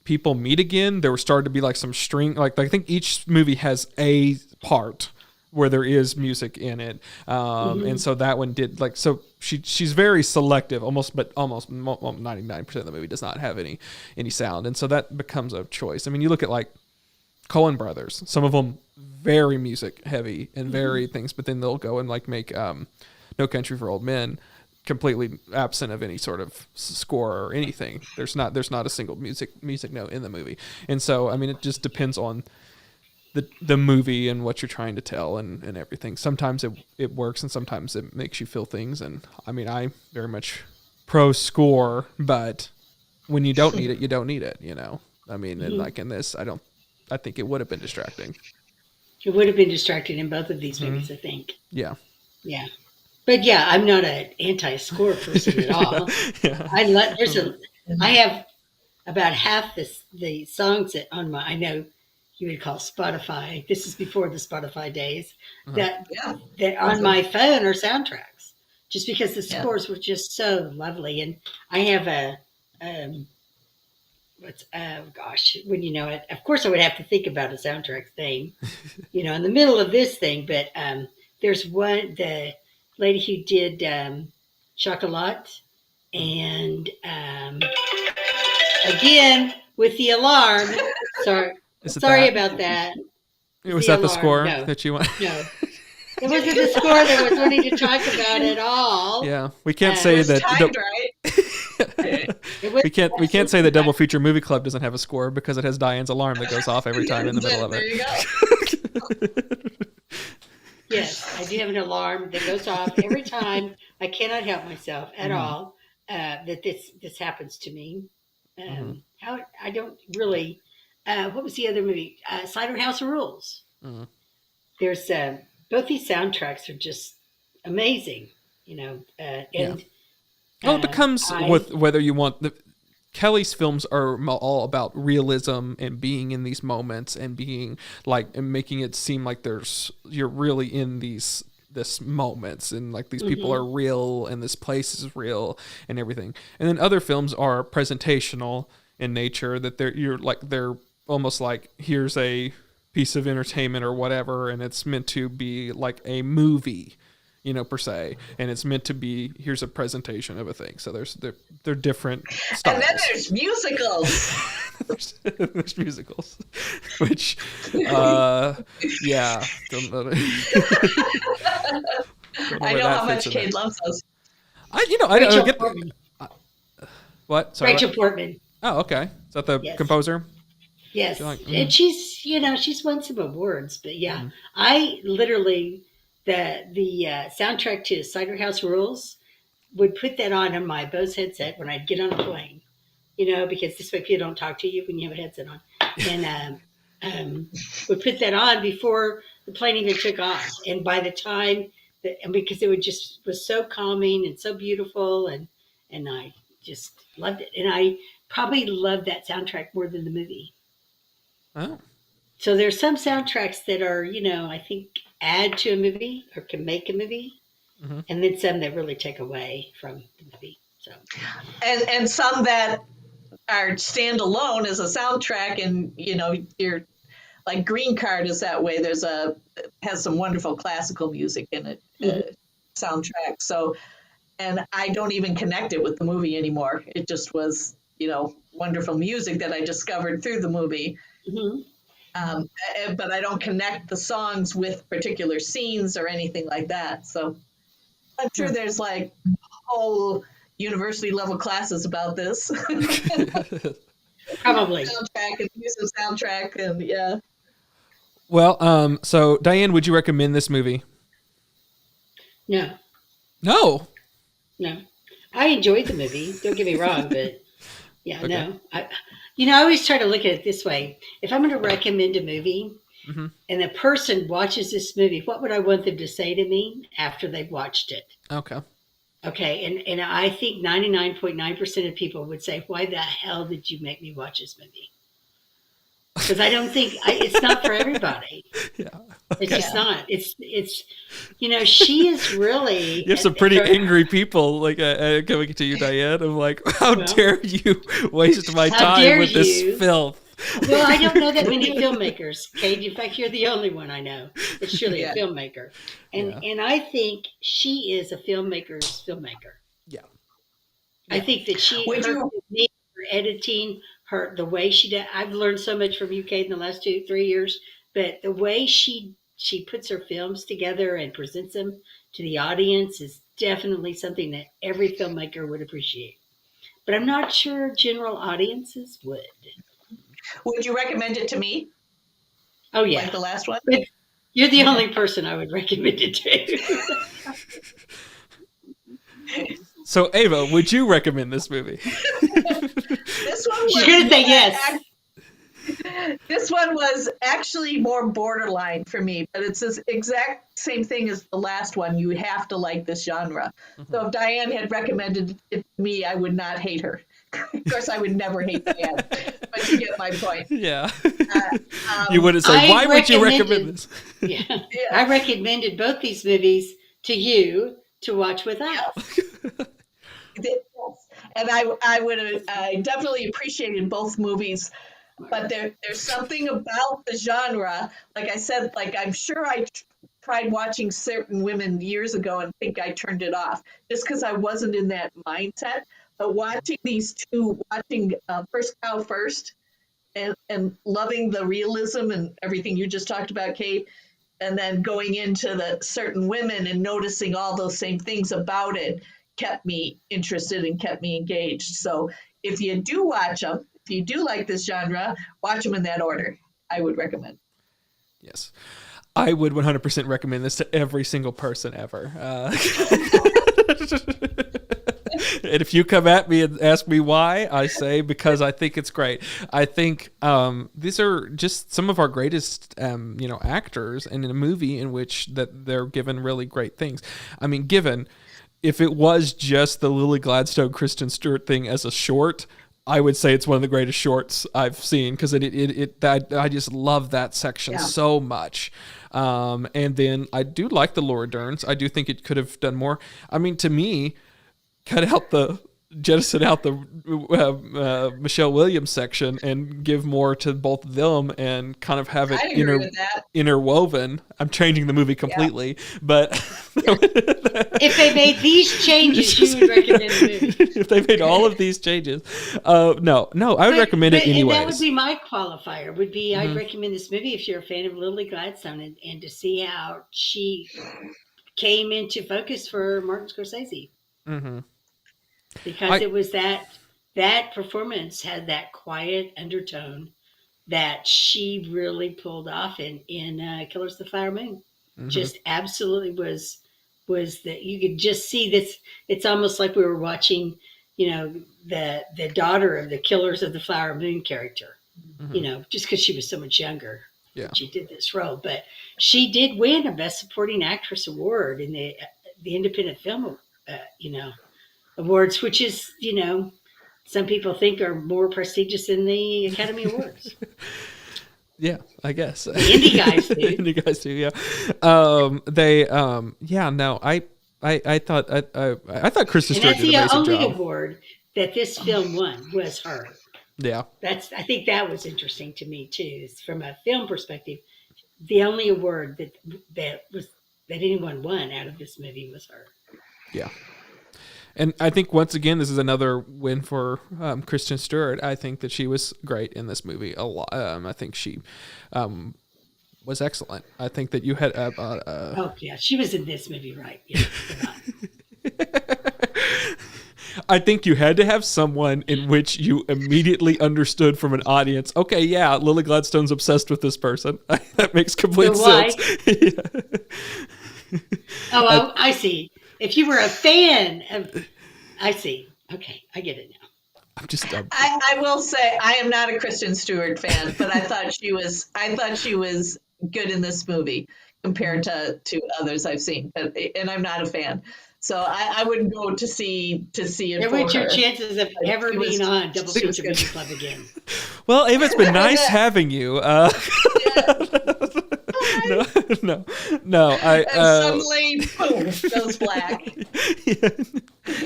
people meet again, there was started to be like some string, like I think each movie has a part where there is music in it, and so that one did, like, so she's very selective, almost 99% of the movie does not have any sound, and so that becomes a choice. I mean, you look at like Coen Brothers, some of them very music heavy and very things, but then they'll go and like make No Country for Old Men completely absent of any sort of score or anything. There's not a single music note in the movie, and so I mean, it just depends on the movie and what you're trying to tell and everything. Sometimes it works, and sometimes it makes you feel things. And I mean, I very much pro score, but when you don't need it, you don't need it, you know? I mean, and like in this, I think it would have been distracting. It would have been distracting in both of these movies, I think. Yeah. Yeah. But yeah, I'm not an anti-score person at all. Yeah. I have about half the songs on my, I know you would call Spotify. This is before the Spotify days. That on my phone are soundtracks, just because the scores were just so lovely. And I have when you know it, of course I would have to think about a soundtrack thing, you know, in the middle of this thing. But there's the lady who did Chocolat, and again with the alarm. Sorry about that. Was that the score No. that you want? No. It wasn't the score that I was wanting to talk about at all. Yeah, we can't say that. Timed, right? We can't say that Double Feature Movie Club doesn't have a score because it has Diane's alarm that goes off every time in the middle of it. There you go. Yes, I do have an alarm that goes off every time. I cannot help myself at all that this happens to me. How I don't really. What was the other movie? Cider House of Rules. There's both these soundtracks are just amazing, you know. Well, it becomes with whether you want Kelly's films are all about realism and being in these moments and being like and making it seem like you're really in this moments and like these people are real and this place is real and everything. And then other films are presentational in nature, that they're almost like here's a piece of entertainment or whatever, and it's meant to be like a movie, you know, per se, and it's meant to be here's a presentation of a thing. So they're different styles. And then there's musicals. there's musicals, which yeah. I know how much Cade loves those. I don't get Portman. what. Sorry, Rachel Portman. Oh, okay. Is that the composer? Yes, and she's won some awards, but I literally the soundtrack to Cider House Rules would put that on my Bose headset when I'd get on a plane, you know, because this way people don't talk to you when you have a headset on, and would put that on before the plane even took off, and by the time because it was so calming and so beautiful, and I just loved it, and I probably loved that soundtrack more than the movie. Oh. So there's some soundtracks that are, you know, I think add to a movie or can make a movie, and then some that really take away from the movie. So, and some that are standalone as a soundtrack, and you know, you're like Green Card is that way. Has some wonderful classical music in it, soundtrack. So, and I don't even connect it with the movie anymore. It just was, you know, wonderful music that I discovered through the movie. But I don't connect the songs with particular scenes or anything like that. So I'm sure there's like whole university level classes about this. probably. Soundtrack and use of soundtrack and yeah. Well, so Diane, would you recommend this movie? No. No. I enjoyed the movie. Don't get me wrong, but yeah, Okay. no. I always try to look at it this way. If I'm going to recommend a movie and a person watches this movie, what would I want them to say to me after they've watched it? Okay. Okay, and I think 99.9% of people would say, why the hell did you make me watch this movie? Because I don't think, it's not for everybody. Yeah. It's just not. It's you know, she is really... You have some pretty angry people like coming to you, Diane. I'm like, how dare you waste my time with this filth? Well, I don't know that many filmmakers, Cade. In fact, you're the only one I know that's truly a filmmaker. And I think she is a filmmaker's filmmaker. Yeah. I think that her editing, the way she did, I've learned so much from you, Cade, in the last 2-3 years, but the way she puts her films together and presents them to the audience is definitely something that every filmmaker would appreciate. But I'm not sure general audiences would. Would you recommend it to me? Oh, yeah. Like the last one? But you're the only person I would recommend it to. So, Ava, would you recommend this movie? She's going to say yes. This one was actually more borderline for me, but it's this exact same thing as the last one. You have to like this genre. So if Diane had recommended it to me, I would not hate her. Of course, I would never hate Diane, but you get my point. Yeah. You wouldn't say, why would you recommend this? Yeah. I recommended both these movies to you to watch with us. And I definitely appreciated both movies. But there's something about the genre, like I said, like I'm sure I tried watching certain women years ago and think I turned it off just because I wasn't in that mindset. But watching these two, watching First Cow First and loving the realism and everything you just talked about, Cade, and then going into the certain women and noticing all those same things about it kept me interested and kept me engaged. So if you do watch them, if you do like this genre, watch them in that order. I would recommend. Yes. I would 100% recommend this to every single person ever. And if you come at me and ask me why, I say because I think it's great. I think these are just some of our greatest, actors in a movie in which that they're given really great things. I mean, given if it was just the Lily Gladstone, Kristen Stewart thing as a short, I would say it's one of the greatest shorts I've seen because I just love that section so much. And then I do like the Laura Derns. I do think it could have done more. I mean, to me, jettison out the Michelle Williams section and give more to both of them and kind of have it interwoven. I'm changing the movie completely, but if they made these changes, you would recommend the movie. If they made all of these changes, no, I would recommend it anyways. And that would be my qualifier. Would be I'd recommend this movie if you're a fan of Lily Gladstone and to see how she came into focus for Martin Scorsese. Mm-hmm. Because it was that performance had that quiet undertone that she really pulled off in Killers of the Flower Moon. Mm-hmm. Just absolutely was that you could just see this. It's almost like we were watching, the daughter of the Killers of the Flower Moon character, just because she was so much younger. Yeah. She did this role, but she did win a Best Supporting Actress award in the Independent Film, awards, which is, some people think are more prestigious than the Academy Awards. Yeah, I guess. The indie guys do. Indie guys do, yeah. I thought Kristen Stewart did an amazing job. And that's the only award that this film won was her. Yeah. I think that was interesting to me too. Is from a film perspective, the only award that anyone won out of this movie was her. Yeah. And I think, once again, this is another win for Kristen Stewart. I think that she was great in this movie a lot. I think she was excellent. I think that you had... oh, yeah. She was in this movie, right. Yeah. I think you had to have someone in which you immediately understood from an audience, okay, yeah, Lily Gladstone's obsessed with this person. That makes complete sense. Oh, I see. If you were a fan of, I see. Okay, I get it now. I'm just dumb. I will say I am not a Kristen Stewart fan, but I thought she was good in this movie compared to others I've seen. And I'm not a fan. So I wouldn't go to see it. There went your chances of ever being on Double Feature Movie Club again. Well, Ava, it's been nice having you. No. Suddenly, boom, goes black. Yeah.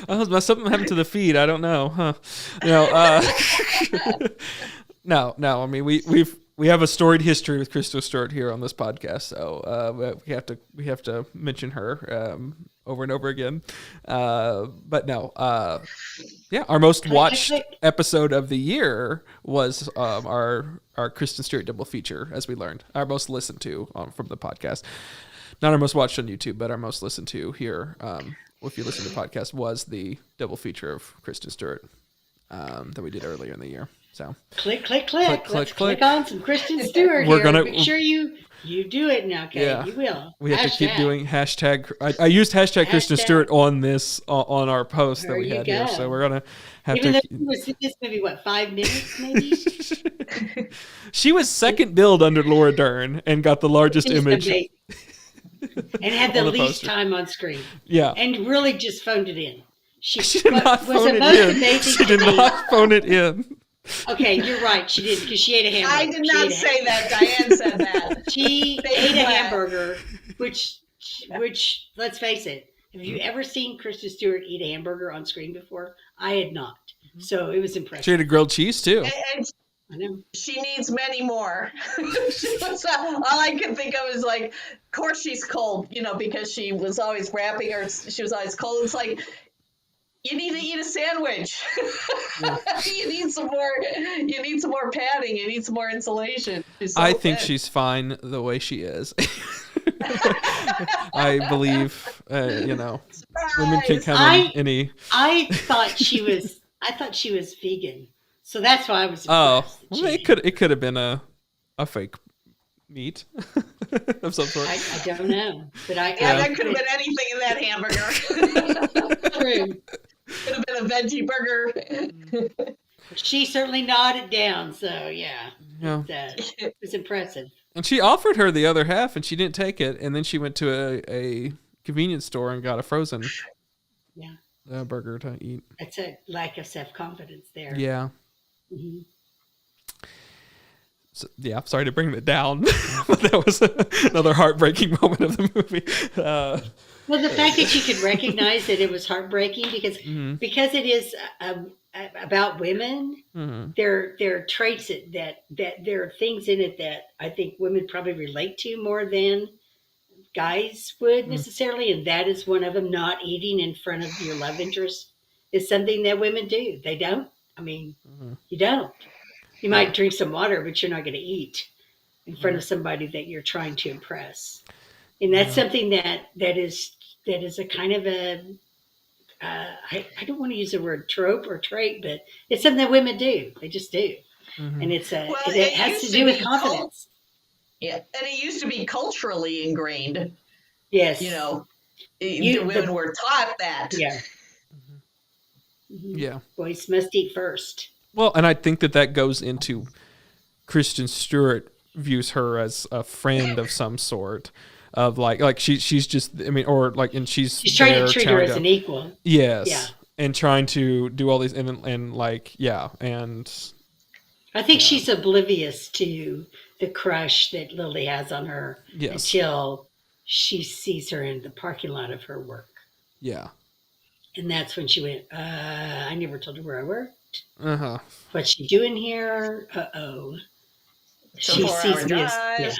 Oh, something happened to the feed. I don't know, huh? No. I mean, we have a storied history with Kristen Stewart here on this podcast, so we have to mention her over and over again. But no, our most watched episode of the year was our Kristen Stewart double feature, as we learned. Our most listened to from the podcast. Not our most watched on YouTube, but our most listened to here, if you listen to the podcast, was the double feature of Kristen Stewart that we did earlier in the year. So click. Click, Let's click. click on some Kristen Stewart We're here. gonna- Make sure you do it now, Kate. Yeah. You will. we have to keep Hashtag. doing hashtag. I used hashtag Kristen Hashtag. Stewart on this on our post that There we you had here. go. So we're gonna have Even to. though she was in this movie, 5 minutes maybe? She was second billed under Laura Dern and got the largest Just image. amazing. And had the On the least poster. time on screen. Yeah. And really just phoned it in. She did not was phone the it most in. amazing She did to me- not phone it in. Okay, you're right. She did because she ate a hamburger. I did She not ate a say that. Diane said that. She Fake ate a flag. hamburger, which let's face it, have you ever seen Kristen Stewart eat a hamburger on screen before? I had not, so it was She impressive. had a grilled cheese too. And I know. she needs many more. All I could think of is like, of course she's cold, because she was always wrapping her. She was always cold. It's like, you need to eat a sandwich. You need some more. You need some more padding. You need some more insulation. She's so I think thin. she's fine the way she is. I believe, women can come in any. I thought she was vegan, so that's why I was. Oh, impressed that well, she- it could have been a fake meat of some sort. I don't know, but That could have been anything in that hamburger. true. Could have been a veggie burger. She certainly nodded down, so yeah, Yeah. it was impressive. And she offered her the other half, and she didn't take it. And then she went to a convenience store and got a frozen burger to eat. That's a lack of self-confidence there. Yeah. Mhm. So, yeah, sorry to bring it down, but that was another heartbreaking moment of the movie. Well, the fact that you could recognize that it was heartbreaking because it is about women. Mhm. There are traits that there are things in it that I think women probably relate to more than guys would necessarily, and that is one of them. Not eating in front of your love interest is something that women do. They don't. I mean, you don't. You might drink some water, but you're not going to eat in front of somebody that you're trying to impress. And that's something that is a kind of a I don't want to use the word trope or trait, but it's something that women do. They just do, and it has used to to do with be confidence. Yeah, and it used to be culturally ingrained. Yes, The women were taught that. Yeah. Yeah. Boys must eat first. Well, and I think that goes into Kristen Stewart views her as a friend of some sort. Of like she's just, I mean, or like, and she's trying there to treat her trying as an equal. Yes. Yeah. And trying to do all these and like, yeah. And I think she's oblivious to the crush that Lily has on her until she sees her in the parking lot of her work. Yeah. And that's when she went, I never told her where I worked. Uh-huh. What's she doing here? Uh-oh. She sees me as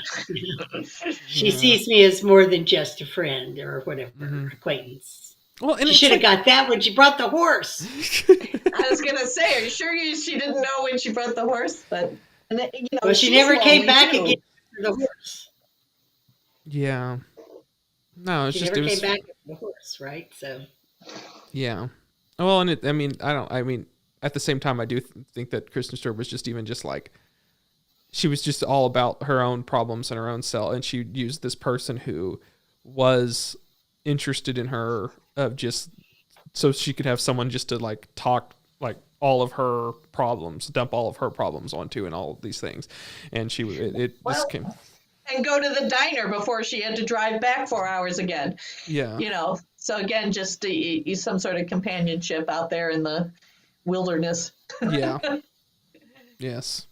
she sees me as more than just a friend or whatever, acquaintance. Well, and she should have got that when she brought the horse. I was gonna say, are you sure she didn't know when she brought the horse? But well, she never came back again for the horse. Yeah. No, it's she just never it was, came back for the horse, right? So. Yeah. Well, and I mean, at the same time, I do think that Kristen Stewart was just like, she was just all about her own problems and her own self, and she used this person who was interested in her just so she could have someone just to like talk like all of her problems, dump all of her problems onto, and all of these things, and just came. And go to the diner before she had to drive back 4 hours again. Yeah. So again, just some sort of companionship out there in the wilderness. Yeah. Yes.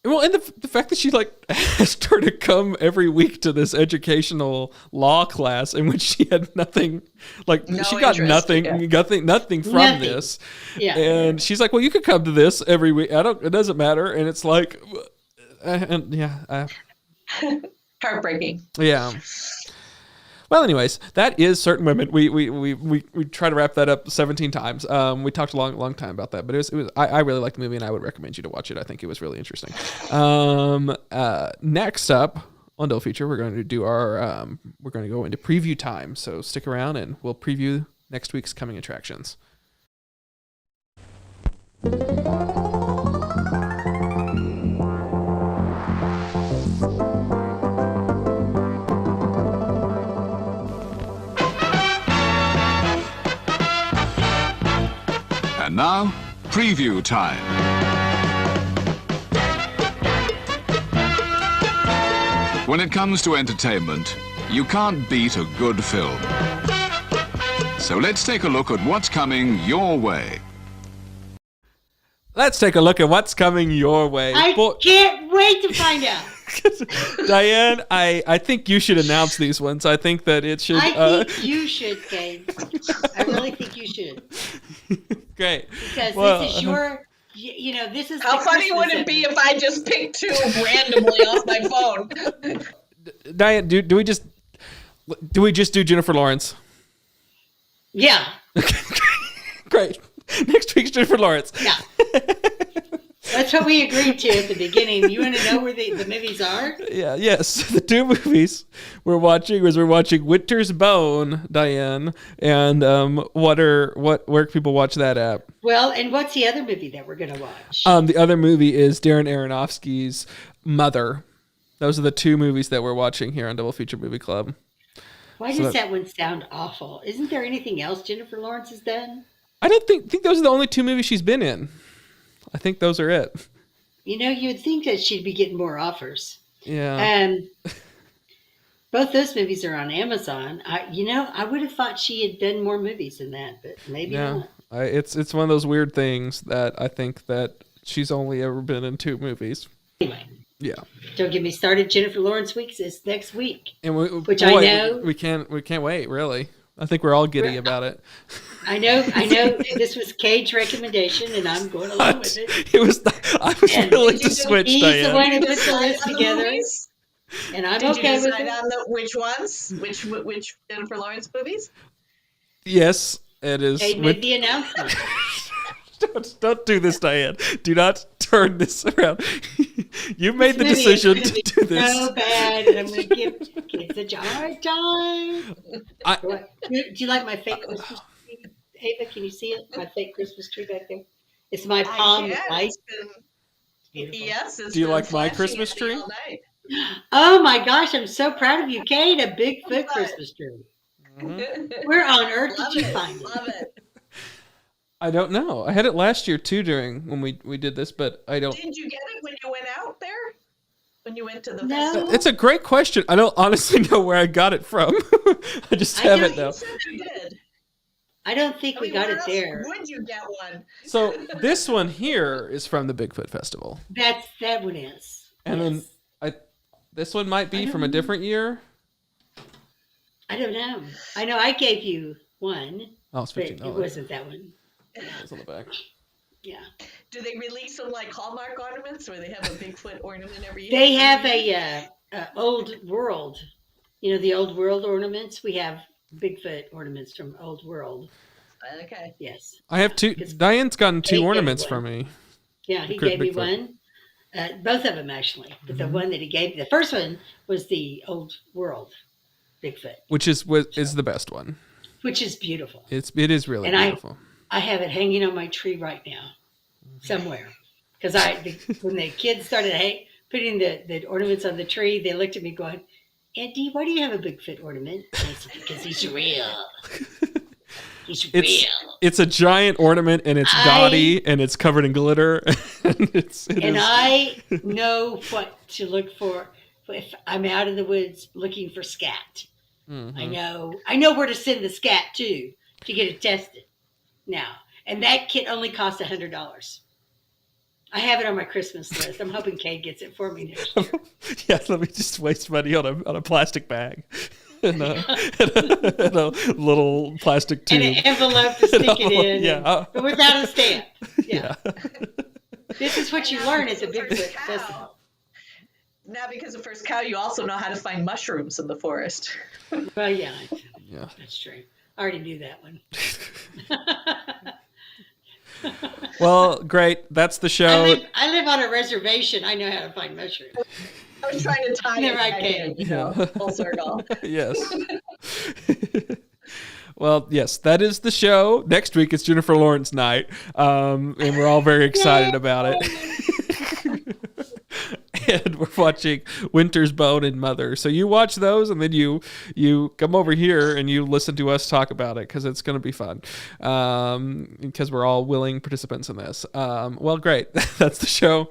Well, and the fact that she like asked her to come every week to this educational law class in which she had nothing, like she got interest, nothing from this. Yeah. And she's like, well, you could come to this every week. It doesn't matter. And it's like, Heartbreaking. Yeah. Well, anyways, that is Certain Women. We try to wrap that up 17 times. We talked a long time about that, but it was I really liked the movie, and I would recommend you to watch it. I think it was really interesting. Next up on Double Feature, we're going to do we're going to go into preview time. So stick around, and we'll preview next week's coming attractions. And now, preview time. When it comes to entertainment, you can't beat a good film. So let's take a look at what's coming your way. Let's take a look at what's coming your way. I can't wait to find out. Diane, I think you should announce these ones. I think that it should. I think you should, Cade. I really think you should. Great. Because this is your, this is. How funny would it be if I just picked two randomly off my phone? Diane, do we just do Jennifer Lawrence? Yeah. Great. Next week's Jennifer Lawrence. Yeah. That's what we agreed to at the beginning. You want to know where the movies are? Yeah, yes. The two movies we're watching Winter's Bone, Diane, and where can people watch that at? Well, and what's the other movie that we're going to watch? The other movie is Darren Aronofsky's Mother. Those are the two movies that we're watching here on Double Feature Movie Club. Why does that one sound awful? Isn't there anything else Jennifer Lawrence has done? I don't think those are the only two movies she's been in. I think those are it. You would think that she'd be getting more offers. Yeah. Both those movies are on Amazon. I would have thought she had done more movies than that, but maybe not. It's one of those weird things that I think that she's only ever been in two movies. Anyway. Yeah. Don't get me started. Jennifer Lawrence week is next week, and I know we can't wait. Really, I think we're all giddy about it. I know. This was Cade's recommendation, and I'm going along with it. I was willing to switch. He's Diane. the one who put the list together, and I'm okay with it. On which ones? Which Jennifer Lawrence movies? Yes, it is. Cade made the announcement. Don't do this, Diane. Do not turn this around. You made the decision to do this. So bad, and I'm going to give kids a hard time. Do you like my fake Christmas tree, Ava? Can you see it? My fake Christmas tree back there. It's my palm light. Yes. Do you like my Christmas tree? Oh my gosh! I'm so proud of you, Cade. A Bigfoot Christmas tree. Mm-hmm. Where on earth did you find it? Love it. I don't know. I had it last year too when we did this, but I don't. Did you get it when you went out there? When you went to the festival? It's a great question. I don't honestly know where I got it from. I just have it now. You said you did. I don't think we got it there. Would you get one? So this one here is from the Bigfoot Festival. That one is. And then this one might be from a different year. I don't know. I know I gave you one. Oh, it's $15. It wasn't that one. It's on the back. Yeah. Do they release them like Hallmark ornaments, or they have a Bigfoot ornament every year? They have a old world. The old world ornaments. We have Bigfoot ornaments from Old World. Okay. Yes. I have two. Diane's gotten two ornaments from me. Yeah, he gave me one. Both of them actually, but the one that he gave me, the first one was the Old World Bigfoot, which is the best one. Which is beautiful. It is really beautiful. I have it hanging on my tree right now, somewhere, because when the kids started putting the ornaments on the tree, they looked at me going, "Auntie, why do you have a Bigfoot ornament?" And I said, "Because he's real. He's real." It's a giant ornament, and it's gaudy, and it's covered in glitter. I know what to look for if I'm out in the woods looking for scat. Mm-hmm. I know where to send the scat to get it tested now. And that kit only costs $100. I have it on my Christmas list. I'm hoping Cade gets it for me next year. Yeah, let me just waste money on a plastic bag and a little plastic tube. And an envelope to stick it in. Yeah. But without a stamp. Yeah. This is what you learn at the Bigfoot Festival. Now, because of First Cow, you also know how to find mushrooms in the forest. Well, yeah. That's true. I already knew that one. Well, great. That's the show. I live on a reservation. I know how to find mushrooms. I was trying to tie it back in, full circle. Yes. Well, yes, that is the show. Next week it's Jennifer Lawrence night, and we're all very excited about it. and we're watching Winter's Bone and Mother. So you watch those, and then you come over here and you listen to us talk about it, because it's going to be fun, because we're all willing participants in this. Well, great. That's the show.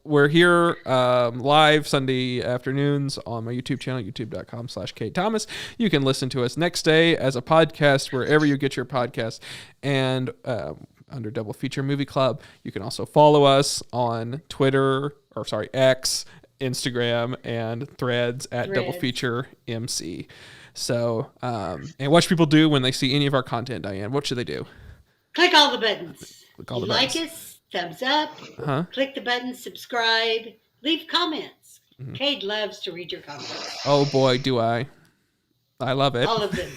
We're here live Sunday afternoons on my YouTube channel, youtube.com/Cade Thomas. You can listen to us next day as a podcast wherever you get your podcasts, and under Double Feature Movie Club. You can also follow us on X, Instagram, and Threads at Double Feature MC. So, and what should people do when they see any of our content, Diane? What should they do? Click all the buttons. Click all the like buttons. us, thumbs up, click the button, subscribe, leave comments. Cade loves to read your comments. Oh boy, do I. I love it. All of them.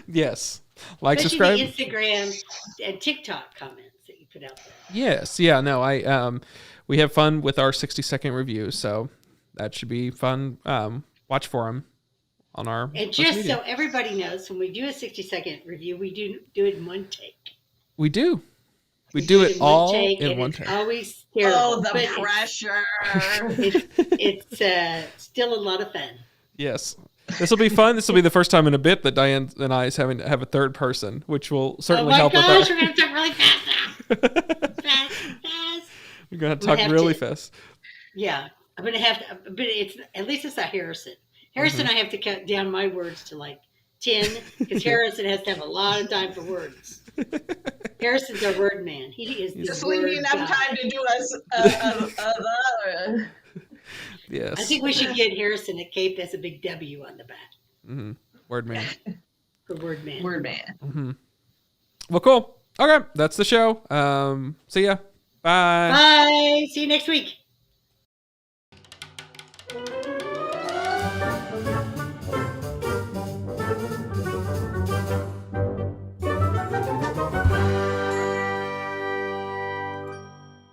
Yes. Like, especially subscribe. the Instagram and TikTok comments that you put out there. Yes. Yeah, no, we have fun with our 60-second reviews, so that should be fun. Watch for them on our And social just media. so everybody knows, when we do a 60-second review, we do it in one take. We do. We do it all in one take. take. Always terrible. Oh, the but pressure. It's still a lot of fun. Yes. This will be fun. This will be the first time in a bit that Diane and I is having to have a third person, which will certainly help with we're going to talk really fast now. fast. We're going to talk really fast. Yeah. I'm going to have to, but at least it's not Harrison. Harrison, I have to cut down my words to like 10, because Harrison has to have a lot of time for words. Harrison's our word man. He is the Just word leave me enough guy. time to do us. Yes. I think we should get Harrison a cape as a big W on the back. Mm-hmm. Word man. For word man. Word man. Mm-hmm. Well, cool. Okay, that's the show. See ya. Bye. Bye. See you next week.